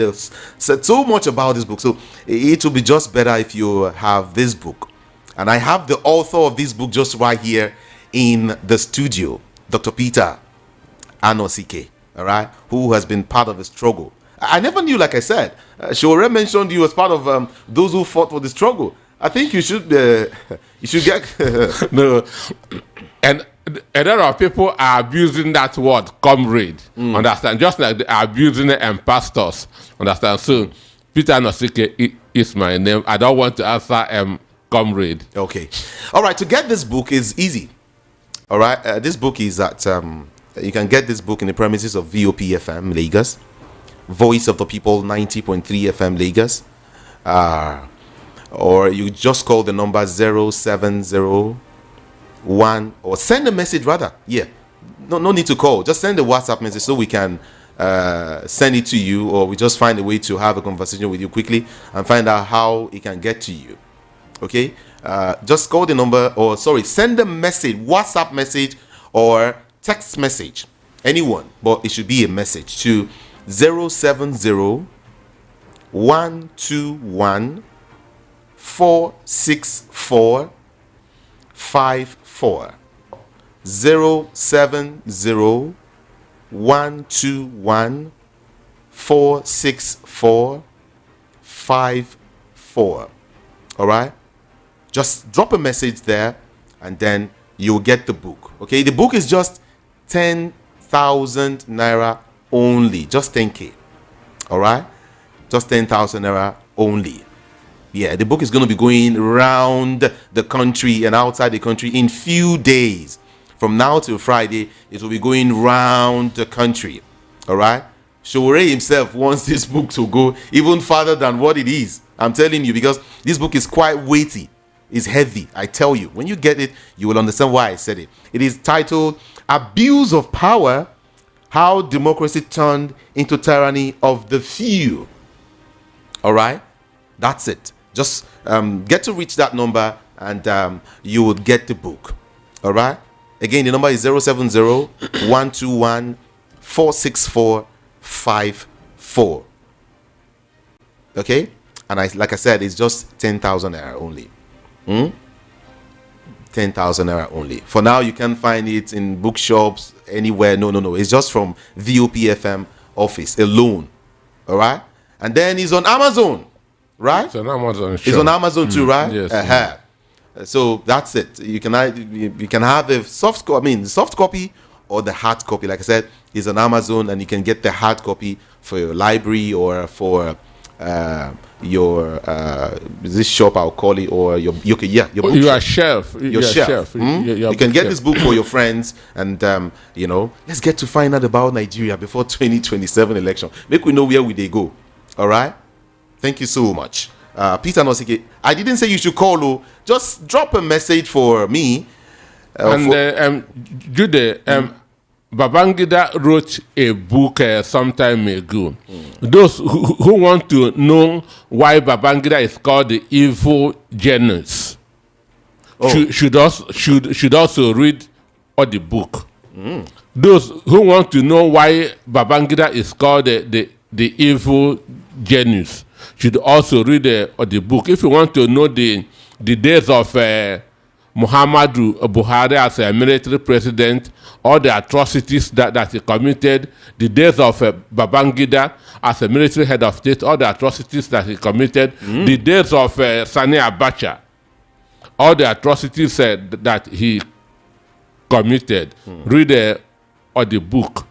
so much about this book. So it will be just better if you have this book. And I have the author of this book just right here in the studio, Dr. Peter Anosik, all right, who has been part of the struggle. I never knew, like I said, Showore mentioned you as part of those who fought for the struggle. I think you should get No. And a lot of people are abusing that word, comrade. Understand? Just like they are abusing it and pastors. Understand? So, Peter Anosik is my name. I don't want to answer comrade. Okay. All right. To get this book is easy. All right. This book is at, you can get this book in the premises of VOP FM Lagos, Voice of the People 90.3 FM Lagos, or you just call the number 0701 or send a message rather. Yeah. No need to call. Just send a WhatsApp message so we can send it to you, or we just find a way to have a conversation with you quickly and find out how it can get to you. Okay, just call the number, or send a message, WhatsApp message or text message, anyone, but it should be a message to 070 121 464 54 070 121 464 54. All right, just drop a message there and then you'll get the book. Okay, the book is just 10,000 naira only, just 10k. All right, just 10,000 naira only. Yeah, the book is going to be going around the country and outside the country in few days. From now till Friday, it will be going round the country. All right, Showore himself wants this book to go even farther than what it is. I'm telling you, because this book is quite weighty. It's heavy. I tell you, when you get it, you will understand why I said it. It is titled Abuse of Power, How Democracy Turned into Tyranny of the Few. All right, that's it. Just get to reach that number and you would get the book. All right, again, the number is 070 121 464 54. Okay, and like I said, it's just 10,000 naira only. 10,000 naira only. For now, you can find it in bookshops anywhere. No. It's just from VOP FM office alone. All right, and then it's on Amazon, right? It's on Amazon. It's on Amazon too, right? Yes. So that's it. You can have a soft copy or the hard copy. Like I said, it's on Amazon, and you can get the hard copy for your library or for your this shop, I'll call it, or your bookshop. Your shelf. Your shelf. You can get this book for your friends, and let's get to find out about Nigeria before 2027 election. Make we know where they go. All right. Thank you so much, Peter Anosik. I didn't say you should call. Just drop a message for me. Jude, Babangida wrote a book some time ago. Those who want to know why Babangida is called the evil genius should also read the book. Those who want to know why Babangida is called the evil genius should also read the book. If you want to know the days of Muhammadu Buhari as a military president, all the atrocities that he committed, the days of Babangida as a military head of state, all the atrocities that he committed, the days of Sani Abacha, all the atrocities that he committed. Read the book.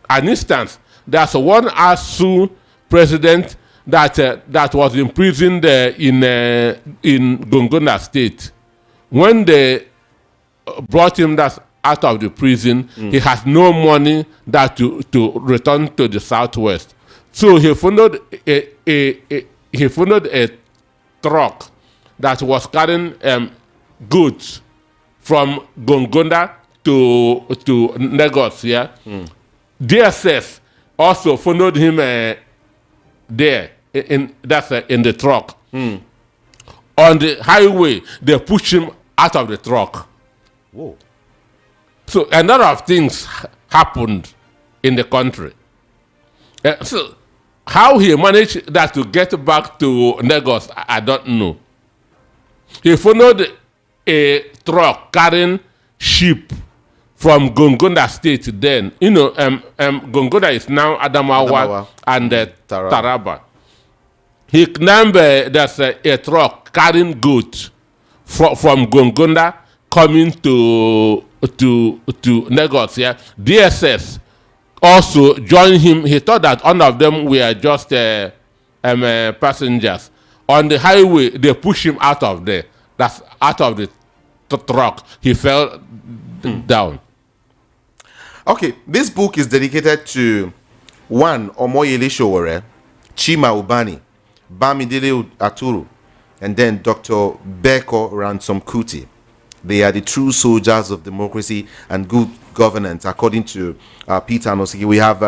An instance, there's one ASU president that was imprisoned in Gongona State. When they brought him out of the prison, he has no money to return to the southwest. So he founded a truck that was carrying goods from Gongonda to Lagos. Yeah, DSS also followed him there in the truck. On the highway, they pushed him out of the truck. Whoa. So a lot of things happened in the country. So how he managed that to get back to Lagos, I don't know. He followed a truck carrying sheep from Gongonda State then. Gongonda is now Adamawa and Taraba. He claimed there's a truck carrying goods from Gongonda coming to Lagos. Yeah, DSS also joined him. He thought that all of them were just passengers. On the highway, they pushed him out of there. That's out of the truck. He fell down. Okay, this book is dedicated to one Omoyele Sowore, Chima Ubani, Bamidele Aturu, and then Dr. Beko Ransom Kuti. They are the true soldiers of democracy and good governance, according to Peter Anosik. We have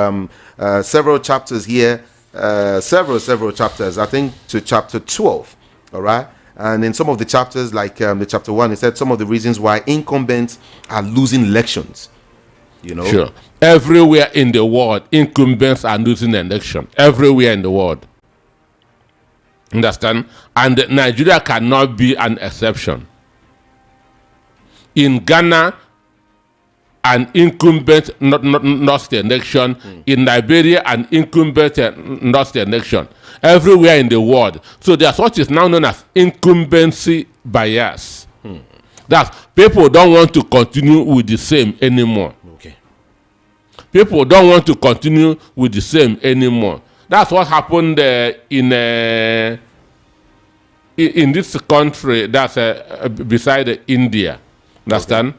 several chapters here, several chapters, I think to chapter 12, all right? And in some of the chapters, like the chapter 1, it said some of the reasons why incumbents are losing elections, you know? Sure. Everywhere in the world, incumbents are losing election. Everywhere in the world. Understand? And Nigeria cannot be an exception. In Ghana, an incumbent lost the election. In Liberia, an incumbent lost the election. Everywhere in the world. So there's what is now known as incumbency bias. That people don't want to continue with the same anymore. Okay. People don't want to continue with the same anymore. That's what happened in this country that's beside India. Understand? Okay.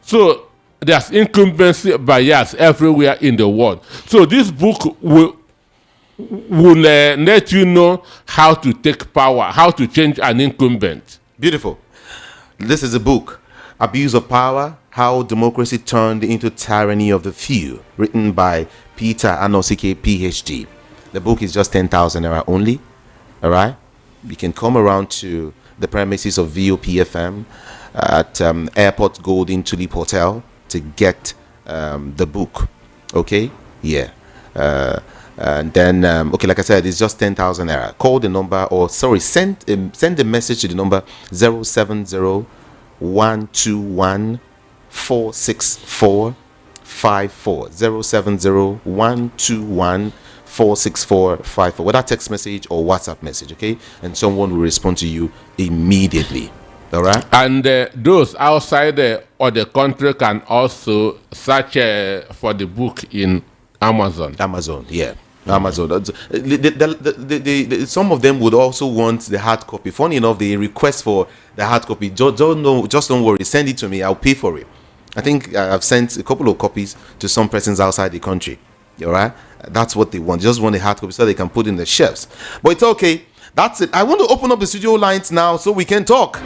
So there's incumbency bias everywhere in the world. So this book will let you know how to take power, how to change an incumbent. Beautiful. This is a book, Abuse of Power, How Democracy Turned into Tyranny of the Few, written by Peter Anosik, PhD. The book is just 10,000 naira only. All right? You can come around to the premises of VOPFM at Airport Golden Tulip Hotel to get the book. Okay? Yeah. And then, okay, like I said, it's just 10,000 naira. Call the number, or sorry, send a message to the number 070-121-46454. 070-121-46454. Whether text message or WhatsApp message, okay? And someone will respond to you immediately. All right? And those outside or the country can also search for the book in Amazon. Yeah. Amazon. Some of them would also want the hard copy. Funny enough, they request for the hard copy. Just don't worry. Send it to me. I'll pay for it. I think I've sent a couple of copies to some persons outside the country. All right? That's what they want. Just want a hard copy so they can put in the shelves. But it's okay. That's it. I want to open up the studio lines now so we can talk.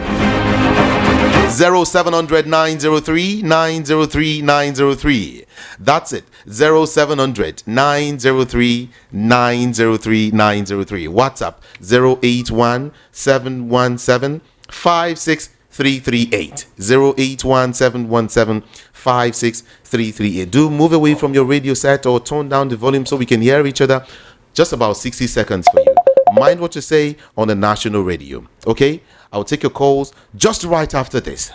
0700-903-903-903. That's it. 0700-903-903-903. WhatsApp 081-717-56338. 081-717-56338. Do move away from your radio set or turn down the volume so we can hear each other. Just about 60 seconds for you. Mind what you say on the national radio. Okay? I'll take your calls just right after this.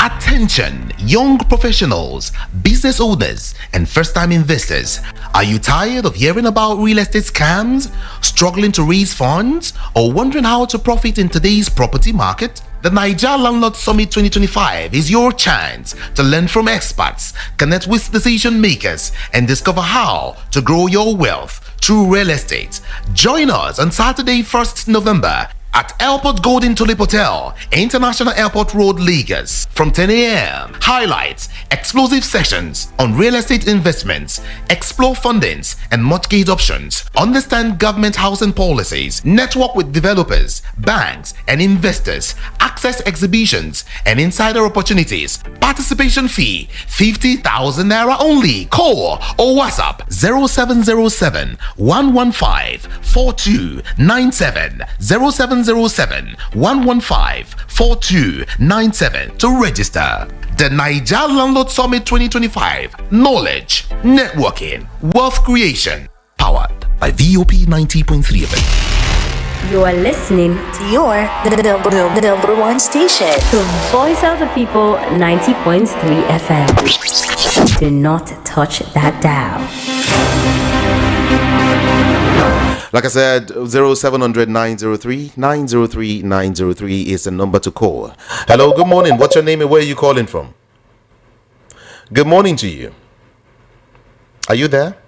Attention, young professionals, business owners, and first-time investors. Are you tired of hearing about real estate scams, struggling to raise funds, or wondering how to profit in today's property market? The Niger Landlord Summit 2025 is your chance to learn from experts, connect with decision makers, and discover how to grow your wealth through real estate. Join us on Saturday, 1st November at Airport Golden Tulip Hotel, International Airport Road, Lagos, from 10 a.m. Highlights, explosive sessions on real estate investments, explore fundings and mortgage options, understand government housing policies, network with developers, banks and investors, access exhibitions and insider opportunities. Participation fee 50,000 naira only. Call or WhatsApp 0707 115 4297 0707 115 4297 to register. The Niger Landlord Summit 2025. Knowledge, networking, wealth creation. Powered by VOP 90.3 FM. You are listening to the number one station. The Voice of the People 90.3 FM. Do not touch that dial. Like I said, 0700 903 903 903 is the number to call. Hello, good morning. What's your name and where are you calling from? Good morning to you. Are you there?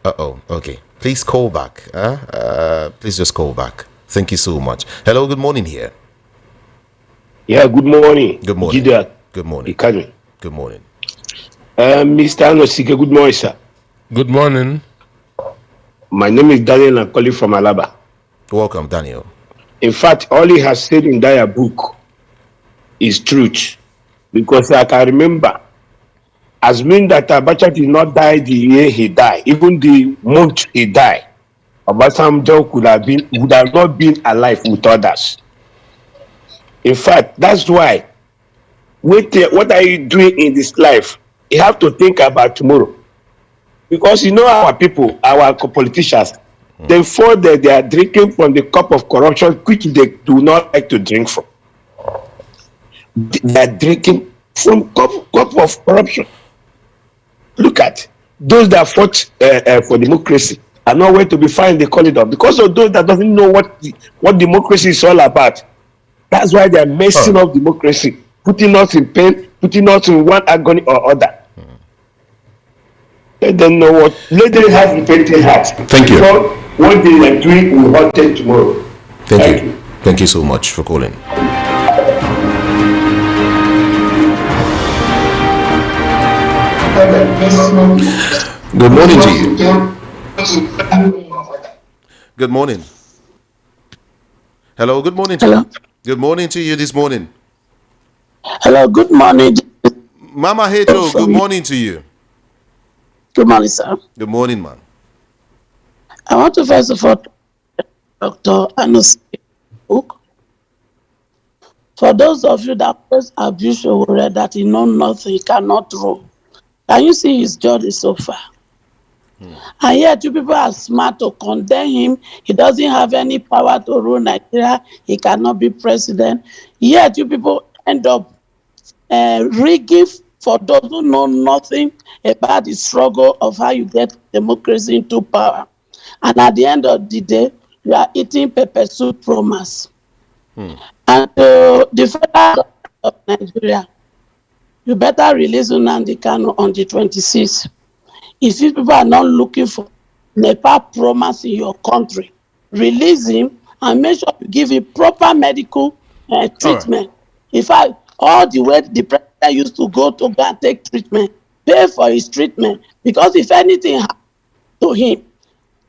Okay. Please call back. Please just call back. Thank you so much. Hello, good morning here. Yeah, good morning. Good morning. Jida. Good morning. Kanu. Good morning. Mr. Anosik, good morning, sir. Good morning. My name is Daniel. I'm calling from Alaba. Welcome, Daniel. In fact, all he has said in that book is truth. Because I can remember, as mean that Abacha did not die the year he died, even the month he died, Obasanjo would have not been alive with others. In fact, that's why, what are you doing in this life? You have to think about tomorrow. Because you know our people, our politicians, they feel that they are drinking from the cup of corruption, which they do not like to drink from. They are drinking from cup of corruption. Look at those that fought for democracy are nowhere to be found in the corridor because of those that doesn't know what democracy is all about. That's why they are messing up democracy, putting us in pain, putting us in one agony or other. Let them know what. Let them have repentant hearts. Thank you. What they are doing will hurt them tomorrow. Thank you. Thank you so much for calling. Good morning to you. Good morning. Hello, good morning to you. Good morning to you this morning. Hello, good morning. Mama Heto, good morning to you. Good morning, sir. Good morning, man. I want to first of all Dr. Anosik book. For those of you that first abuse your word that he know nothing, he cannot rule. Can you see his journey so far? And yet you people are smart to condemn him. He doesn't have any power to rule Nigeria. He cannot be president. Yet you people end up rigging for those who know nothing about the struggle of how you get democracy into power. And at the end of the day, you are eating pepper soup promise. And the federal government of Nigeria, you better release Nnamdi Kanu on the 26th. If you people are not looking for Nepal promise in your country, release him and make sure you give him proper medical treatment. In fact, all the way the president used to go and take treatment, pay for his treatment, because if anything happens to him,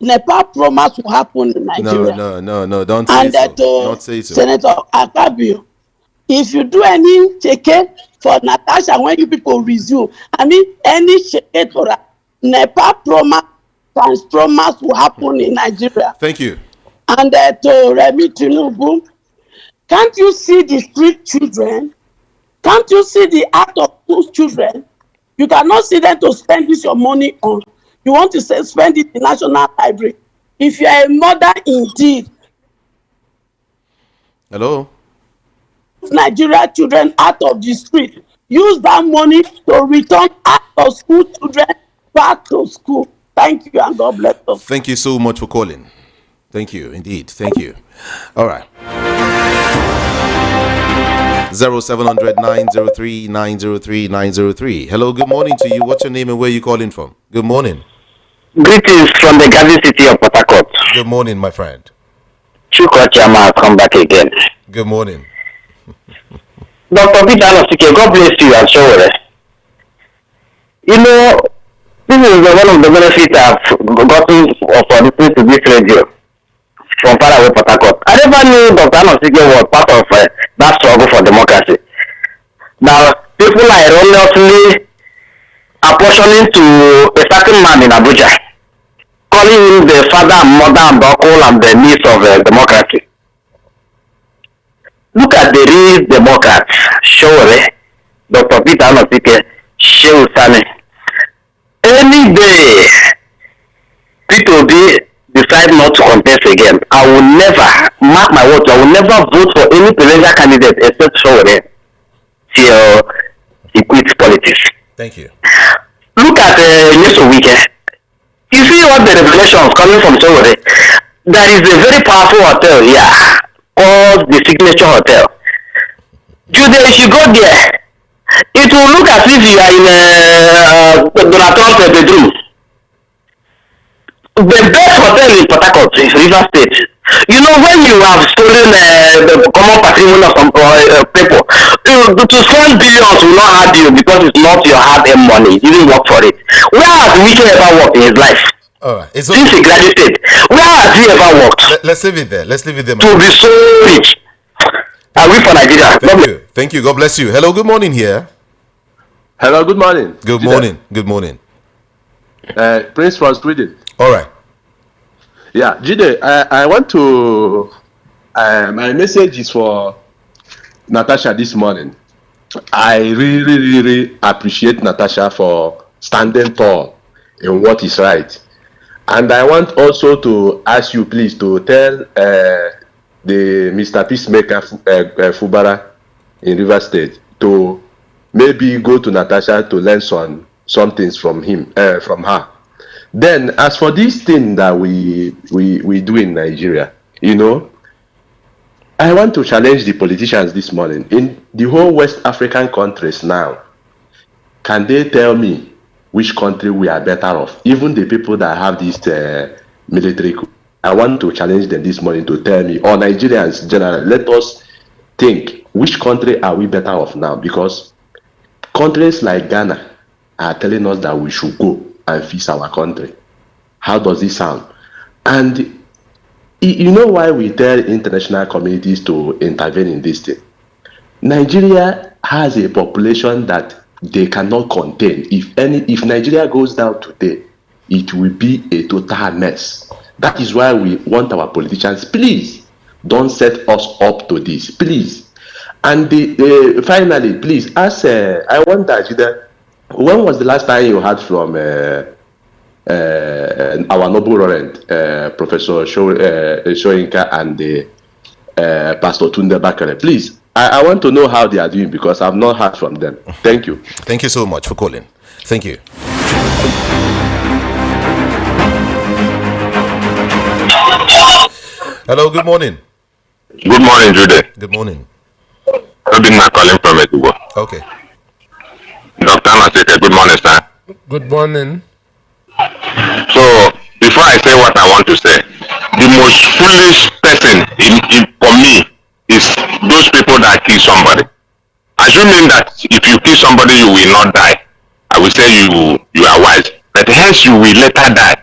Nepal promise will happen in Nigeria. No, don't say so. Don't say so. Senator Akabio, if you do any check for Natasha when you people resume, any check for Nepal promise will happen in Nigeria. Thank you. And to Remi Tinubu, can't you see the street children? Can't you see the act of those children? You cannot see them to spend this your money on. You want to spend it in National Library. If you are a mother indeed. Hello? Nigeria children out of the street. Use that money to return out of school children back to school. Thank you and God bless us. Thank you so much for calling. Thank you, indeed. Thank you. All right. 0700 903 903 903. Hello, good morning to you. What's your name and where are you calling from? Good morning. Greetings from the Gazi city of Port Harcourt. Good morning, my friend. Chukwachama, come back again. Good morning. Dr. Peter Anosik, God bless you and show. You know, this is one of the benefits I've gotten for listening to this radio from far away Port Harcourt. I never knew Dr. Anosik was part of that struggle for democracy. Now, people are erroneously apportioning to a certain man in Abuja, calling him the father and mother and uncle and the niece of democracy. Look at the real Democrats, Showore, Dr. Peter Anosike, Shehu Sani. Any day P2B decide not to contest again, I will never, mark my words, I will never vote for any presidential candidate except Showore till he quits politics. Thank you. Look at Newsweek. You see what the revelations coming from Showore. There is a very powerful hotel here called the Signature Hotel. If you go there, it will look as if you are in Donald Trump's bedroom. The best hotel in Port Harcourt is River State. You know, when you have stolen the common patrimony of some people, to spend billions will not hurt you because it's not your hard-earned money. You didn't work for it. Where has Wike ever worked in his life? All right. It's Since he graduated, where has he ever worked? Let's leave it there. Let's leave it there. To be so rich. I wait for Nigeria. Thank you. Thank you. God bless you. Hello, good morning here. Hello, good morning. Good morning. Good morning. Prince from Sweden. All right. Yeah, Jide, I want to, my message is for Natasha this morning. I really appreciate Natasha for standing tall in what is right. And I want also to ask you, please, to tell the Mr. Peacemaker Fubara in River State to maybe go to Natasha to learn some things from him, from her. Then, as for this thing that we do in Nigeria, you know, I want to challenge the politicians this morning. In the whole West African countries now, can they tell me which country we are better off? Even the people that have this military coup, I want to challenge them this morning to tell me, or Nigerians in general, let us think, which country are we better off now? Because countries like Ghana are telling us that we should go and fix our country. How does this sound? And you know why we tell international communities to intervene in this thing? Nigeria has a population that they cannot contain. If Nigeria goes down today, it will be a total mess. That is why we want our politicians, please, don't set us up to this, please. And finally, please, I wonder, when was the last time you heard from our noble Laurent, Professor Shoyinka and Pastor Tunde Bakare? Please, I want to know how they are doing because I've not heard from them. Thank you. Thank you so much for calling. Thank you. Hello, good morning. Good morning, Jude. Good morning. I've been calling from Etugo. Okay. Dr. Anosik, good morning, sir. Good morning. So, before I say what I want to say, the most foolish person for me is those people that kill somebody. Assuming that if you kill somebody, you will not die. I will say you are wise. But hence you will later die.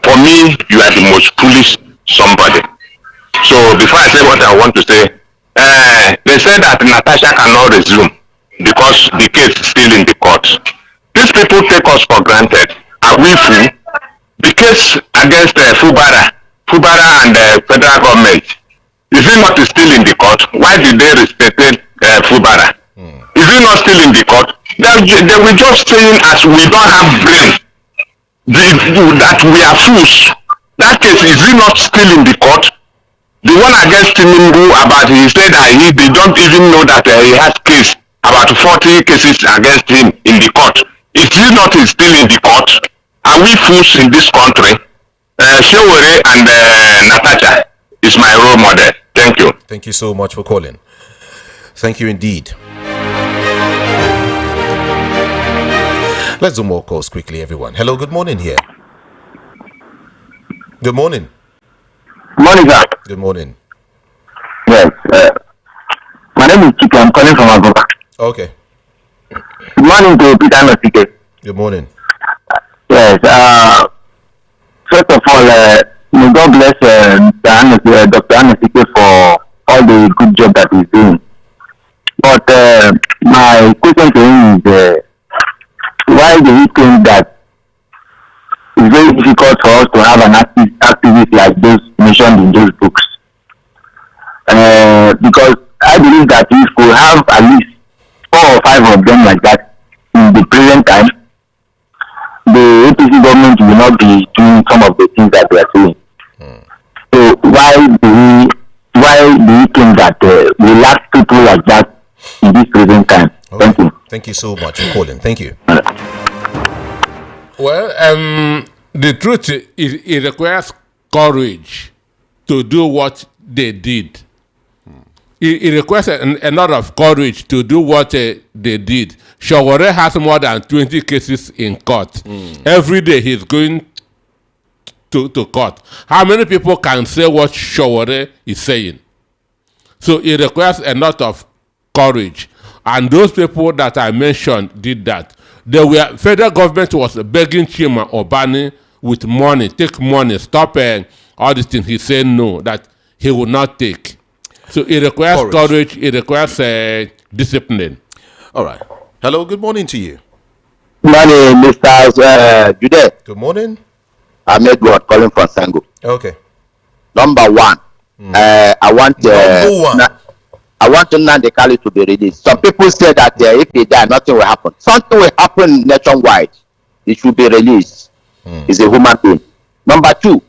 For me, you are the most foolish somebody. So before I say what I want to say, they say that Natasha cannot resume because the case is still in the court. These people take us for granted. Are we fool? The case against Fubara and the federal government, is it not still in the court? Why did they reinstate Fubara? Is it not still in the court? They were just saying as we don't have brain, that we are fools. That case, is it not still in the court? The one against Tinubu he said that they don't even know that he has case, about 40 cases against him in the court. Is it not still in the court? Are we fools in this country? Shewere and Natasha is my role model. Thank you. Thank you so much for calling. Thank you indeed. Let's do more calls quickly, everyone. Hello, good morning here. Good morning. Morning, sir. Good morning. Yes. My name is Chike. I'm calling from Agoba. Okay. Good morning to Peter Anosik. Good morning. Yes. First of all, may God bless Dr. Anosik for all the good job that he's doing. But my question to him is, why do you think that it's very difficult for us to have an activist like those mentioned in those books? Because I believe that if we have at least 4 or 5 of them like that in the present time, the APC government will not be doing some of the things that they are doing. So why do you think that we lack people like that in this present time? Okay. Thank you. Thank you so much for calling. Thank you. Well, the truth is, it requires courage to do what they did. It requires a lot of courage to do what they did. Shawore has more than 20 cases in court. Every day he's going to court. How many people can say what Shawore is saying? So it requires a lot of courage. And those people that I mentioned did that. Federal government was begging Chima Obani with money, take money, stop all these things. He said no, that he would not take. So it requires courage, it requires discipline. All right. Hello, good morning to you. Good morning, Mr. Jude. Good morning. I'm Edward calling from Sango. Okay. Number one, I want Nnamdi Kanu to be released. Some people say that if he die, nothing will happen. Something will happen nationwide. He should be released. He's a human being. Number two,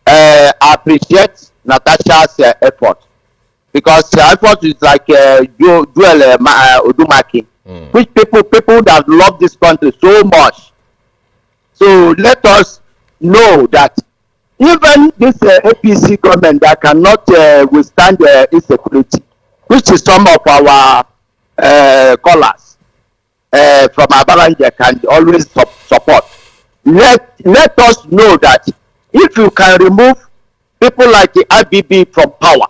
I appreciate Natasha's effort, because her effort is like Joel Odumaki, which people that love this country so much. So let us know that even this APC government that cannot withstand insecurity, which is some of our callers from Abalanja can always support. Let us know that if you can remove people like the IPOB from power,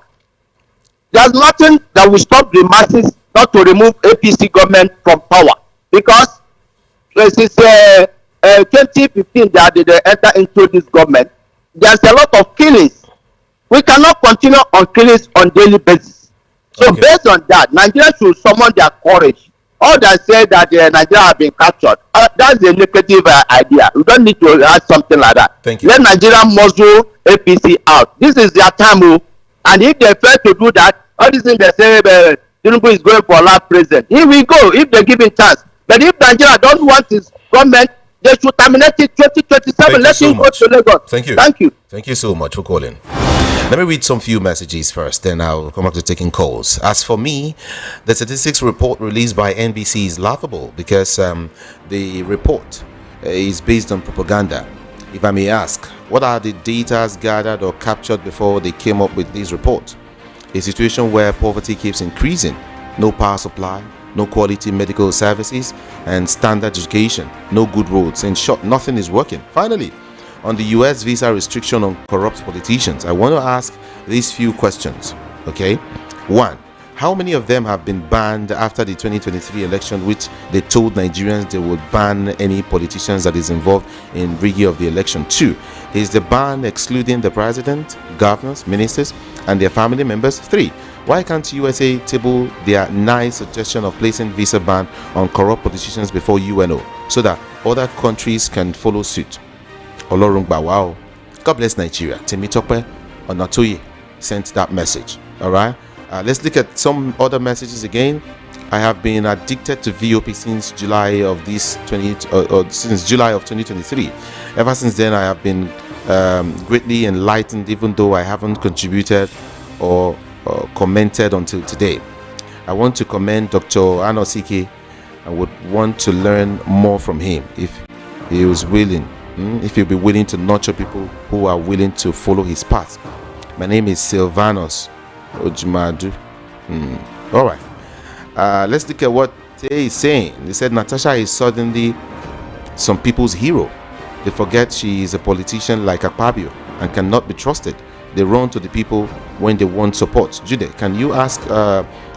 there's nothing that will stop the masses not to remove APC government from power, because since 2015 that they enter into this government, there's a lot of killings. We cannot continue on killings on daily basis. So based on that, Nigeria should summon their courage. All that say that Nigeria have been captured, that's a negative idea. We don't need to add something like that. Thank you. Let Nigeria muzzle APC out. This is their time, and if they fail to do that, all these things they say Tinubu is going for last president. Here we go, if they give him chance. But if Nigeria don't want his government, they should terminate it 2027. Let him go to Lagos. Thank you. Thank you. Thank you so much for calling. Let me read some few messages first, then I'll come back to taking calls. As for me, the statistics report released by NBC is laughable, because the report is based on propaganda. If I may ask, what are the data gathered or captured before they came up with this report? A situation where poverty keeps increasing, no power supply, no quality medical services and standard education, no good roads. In short, nothing is working. Finally, on the US visa restriction on corrupt politicians, I want to ask these few questions. Okay, 1, how many of them have been banned after the 2023 election, which they told Nigerians they would ban any politicians that is involved in rigging of the election? 2, is the ban excluding the president, governors, ministers and their family members? 3, why can't USA table their nice suggestion of placing visa ban on corrupt politicians before UNO so that other countries can follow suit? Olorungba, wow. God bless Nigeria. Temitope Onatoye sent that message. All right. Let's look at some other messages again. I have been addicted to VOP since July of 2023. Ever since then, I have been greatly enlightened, even though I haven't contributed or commented until today. I want to commend Dr. Anosik. I would want to learn more from him if he was willing. If he'll be willing to nurture people who are willing to follow his path. My name is Silvanus Ojumadu. All right. Let's look at what they is saying. They said Natasha is suddenly some people's hero. They forget she is a politician like Akpabio and cannot be trusted. They run to the people when they want support. Jude, can you ask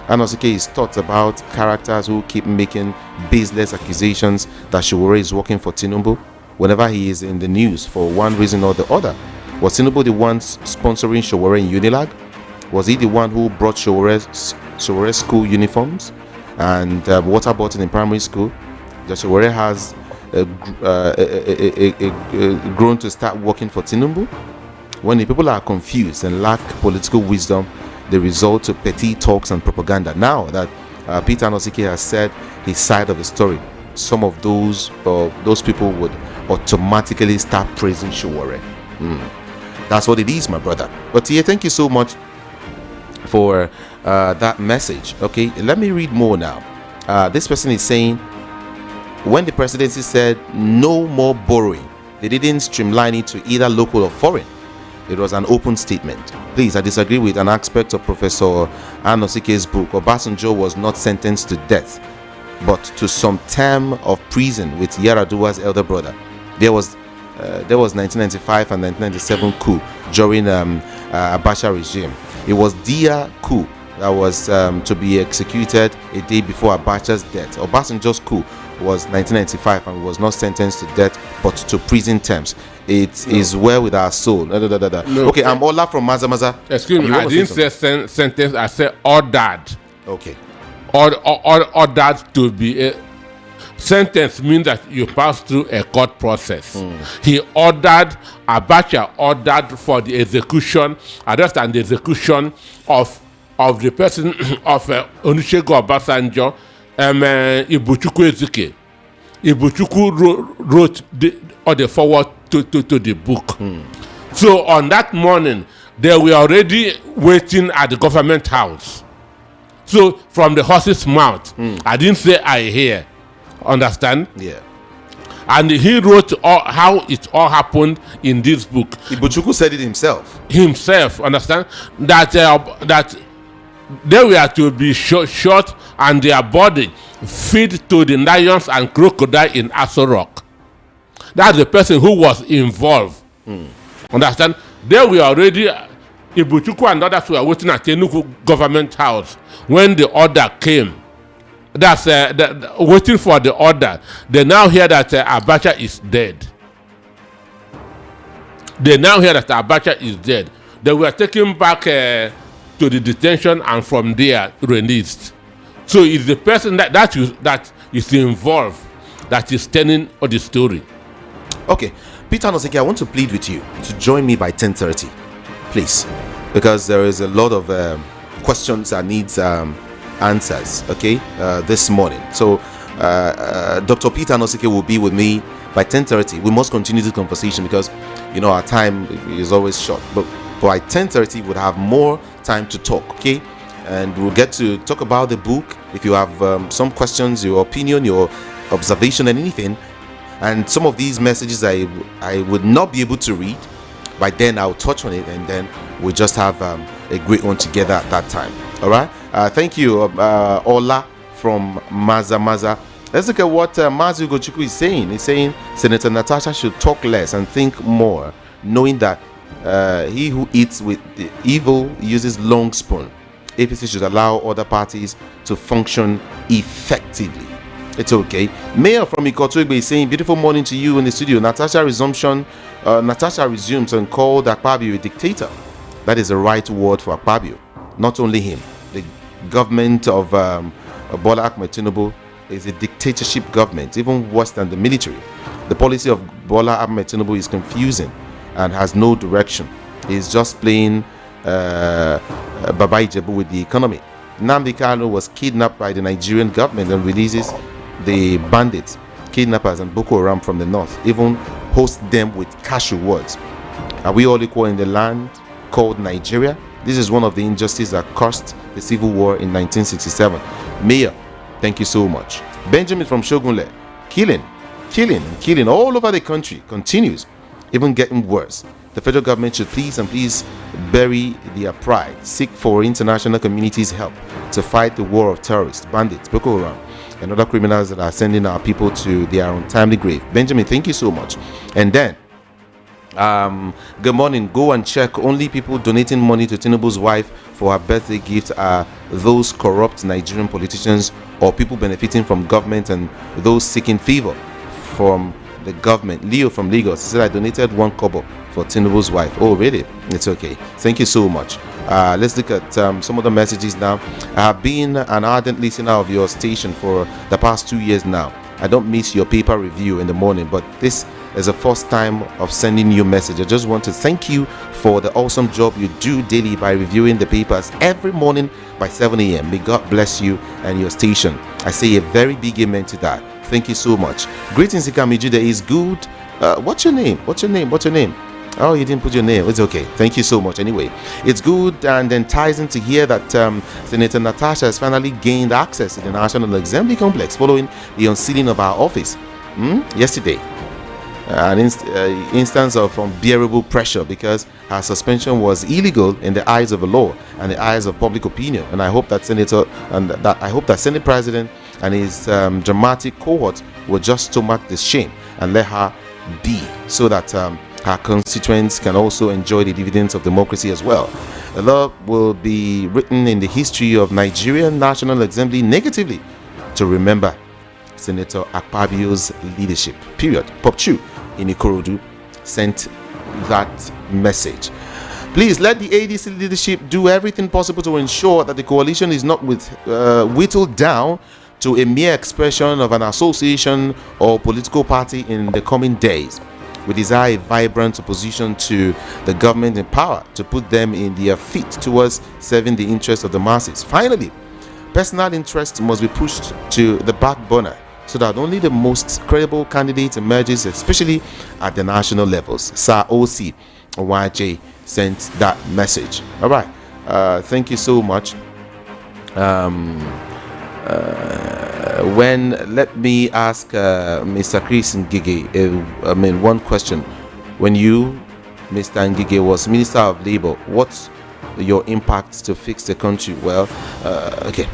Anosik his thoughts about characters who keep making baseless accusations that Sowore is working for Tinubu whenever he is in the news for one reason or the other? Was Tinubu the one sponsoring Sowore in Unilag? Was he the one who brought Sowore's school uniforms and water bottle in primary school? That Sowore has grown to start working for Tinubu? When the people are confused and lack political wisdom, they resort to petty talks and propaganda. Now that Peter Anosik has said his side of the story, some of those people would automatically start praising Sowore. That's what it is, my brother. But yeah, thank you so much for that message. Okay, let me read more now. This person is saying, when the presidency said no more borrowing, they didn't streamline it to either local or foreign. It was an open statement. Please, I disagree with an aspect of Professor Anosik's book. Obasanjo was not sentenced to death, but to some term of prison with Yar'Adua's elder brother. There was 1995 and 1997 coup during Abacha regime. It was Dia coup that was to be executed a day before Abacha's death. Obasanjo's coup was 1995 and was not sentenced to death but to prison terms. It is well with our soul. No. Okay, I'm Ola from Maza. Excuse me, I didn't say sentence, I said ordered. Okay. Ordered to be sentence means that you pass through a court process. He ordered, Abacha ordered for the execution, arrest and the execution of the person of Olusegun Obasanjo, Ibuchukwu Ezike. Ibuchukwu wrote the forward to the book. So on that morning, they were already waiting at the government house. So from the horse's mouth, I didn't say I hear. Understand? Yeah. And he wrote how it all happened in this book. Ibuchukwu said it himself. Understand? That they were to be shot and their body feed to the lions and crocodile in Aso Rock. That's the person who was involved. Understand? They were already, Ibuchukwu and others were waiting at Enugu government house when the order came. That's waiting for the order. They now hear that Abacha is dead. They were taken back to the detention and from there released. So it's the person that is involved that is telling the story. Okay, Peter Anosik, I want to plead with you to join me by 10:30, please, because there is a lot of questions that needs answers. Okay, this morning. So Dr. Peter Anosik will be with me by 10:30. We must continue this conversation because our time is always short. But by 10:30, we'll have more time to talk. Okay, and we'll get to talk about the book. If you have some questions, your opinion, your observation, and anything. And some of these messages I would not be able to read. By then I'll touch on it, and then we'll just have a great one together at that time. All right. Thank you, Ola from Maza. Let's look at what Mazu Gochukwu is saying. He's saying Senator Natasha should talk less and think more, knowing that he who eats with the evil uses long spoon. APC should allow other parties to function effectively. It's okay. Mayor from Ikotu is saying, beautiful morning to you in the studio. Natasha resumes and called Akpabio a dictator. That is the right word for Akpabio. Not only him. The government of Bola Ahmed Tinubu is a dictatorship government, even worse than the military. The policy of Bola Ahmed Tinubu is confusing and has no direction. He's just playing Baba Ijebu with the economy. Nnamdi Kanu was kidnapped by the Nigerian government and releases the bandits, kidnappers, and Boko Haram from the north, even host them with cash rewards. Are we all equal in the land called Nigeria? This is one of the injustices that caused the civil war in 1967. Mayor, thank you so much. Benjamin from Shogunle, killing all over the country continues, even getting worse. The federal government should please bury their pride, seek for international community's help to fight the war of terrorists, bandits, Boko Haram, and other criminals that are sending our people to their untimely grave. Benjamin, thank you so much. And then, good morning. Go and check. Only people donating money to Tinubu's wife for her birthday gift are those corrupt Nigerian politicians or people benefiting from government and those seeking favor from the government. Leo from Lagos said, I donated 1 kobo for Tinubu's wife. Oh, really? It's okay. Thank you so much. Let's look at some of the messages now. I have been an ardent listener of your station for the past 2 years now. I don't miss your paper review in the morning, but this is the first time of sending you a message. I just want to thank you for the awesome job you do daily by reviewing the papers every morning by 7 a.m. May God bless you and your station. I say a very big amen to that. Thank you so much. Greetings, Ikamiju. There is good. What's your name? Oh, you didn't put your name. It's okay. Thank you so much. Anyway, it's good and enticing to hear that Senator Natasha has finally gained access to the National Assembly complex following the unsealing of our office yesterday. An instance of unbearable pressure because her suspension was illegal in the eyes of the law and the eyes of public opinion. And I hope that Senate President and his dramatic cohort will just stomach this shame and let her be, so that her constituents can also enjoy the dividends of democracy as well. A lot will be written in the history of Nigerian National Assembly negatively to remember Senator Akpabio's leadership. Period. Pop Chu in Ikorodu sent that message. Please let the ADC leadership do everything possible to ensure that the coalition is not whittled down to a mere expression of an association or political party in the coming days. We desire a vibrant opposition to the government in power to put them in their feet towards serving the interests of the masses. Finally, personal interest must be pushed to the back burner so that only the most credible candidate emerges, especially at the national levels. Sir O.C. YJ sent that message. All right. Thank you so much. Let me ask Mr. Chris Ngige one question. When you, Mr. Ngige, was Minister of Labour, what's your impact to fix the country? Well, okay.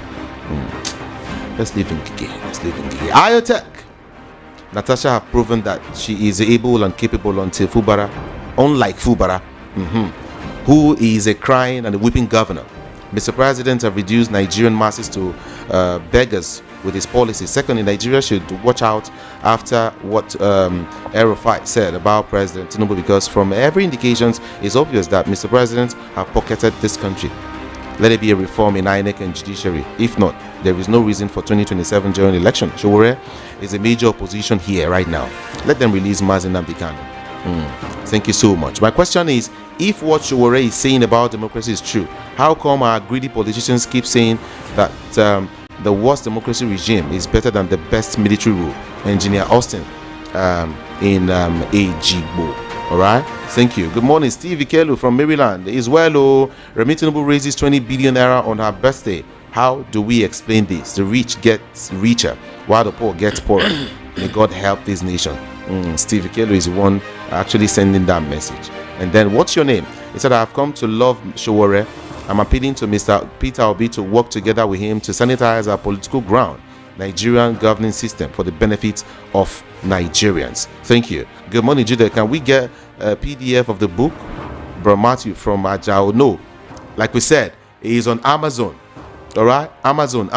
Let's leave Ngige. Iotech. Natasha have proven that she is able and capable until Fubara, unlike Fubara, who is a crying and a weeping governor. Mr. President have reduced Nigerian masses to beggars with his policies. Secondly, Nigeria should watch out after what Erofai said about President Tinubu, because from every indications, it's obvious that Mr. President have pocketed this country. Let it be a reform in INEC and judiciary. If not, there is no reason for 2027 general election. Showore is a major opposition here right now. Let them release Mazi Nnamdi Kanu. Thank you so much. My question is, if what Showore is saying about democracy is true, how come our greedy politicians keep saying that the worst democracy regime is better than the best military rule? Engineer Austin in Ajigbo. All right, thank you. Good morning, Steve Ikelu from Maryland. Israel Remi Tinubu raises 20 billion naira on her birthday. How do we explain this? The rich gets richer while the poor gets poorer. May God help this nation. Steve Ikelu is the one actually sending that message. And then, what's your name? He said, I have come to love Showore. I'm appealing to Mr. Peter Obi to work together with him to sanitize our political ground, Nigerian governing system, for the benefit of Nigerians. Thank you. Good morning, Judah. Can we get a PDF of the book? Bro Matthew from Ajao. No. Like we said, it is on Amazon. All right? Amazon.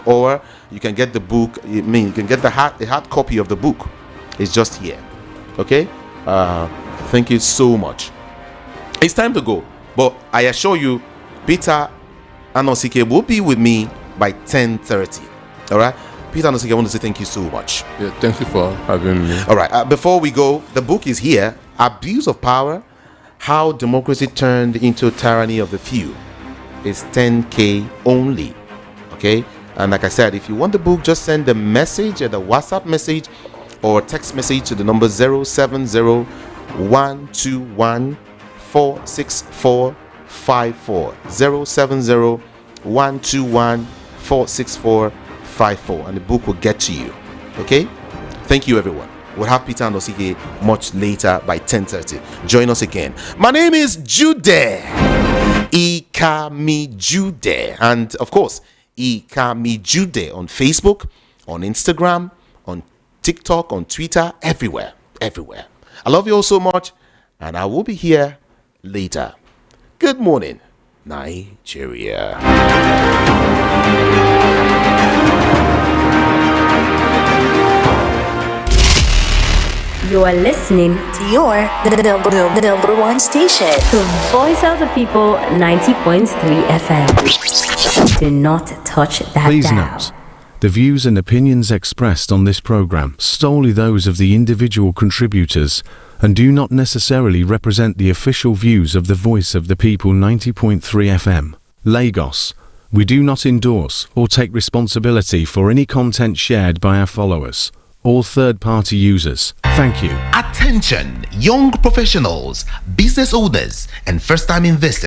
Or you can get the book. You can get the hard copy of the book. It's just here. Okay? Thank you so much. It's time to go. But I assure you, Peter Anosik will be with me by 10:30. All right? Peter Anosik, I want to say thank you so much. Yeah, thank you for having me. All right. Before we go, the book is here. Abuse of Power: How Democracy Turned into Tyranny of the Few. It's 10K only. Okay? And like I said, if you want the book, just send a message, the WhatsApp message or text message to the number 070-121-46454. 070-121-46454, and the book will get to you. Okay? Thank you, everyone. We'll have Peter Anosik much later by 10:30. Join us again. My name is Jude Ikami Jude, and of course Ikami Jude on Facebook, on Instagram, on TikTok, on Twitter, everywhere. I love you all so much, and I will be here later. Good morning, Nigeria. You are listening to your number one station. to Voice of the People 90.3 FM. Do not touch that Please dial. note, the views and opinions expressed on this program solely those of the individual contributors and do not necessarily represent the official views of the Voice of the People 90.3 FM, Lagos. We do not endorse or take responsibility for any content shared by our followers or third-party users. Thank you. Attention, young professionals, business owners, and first-time investors.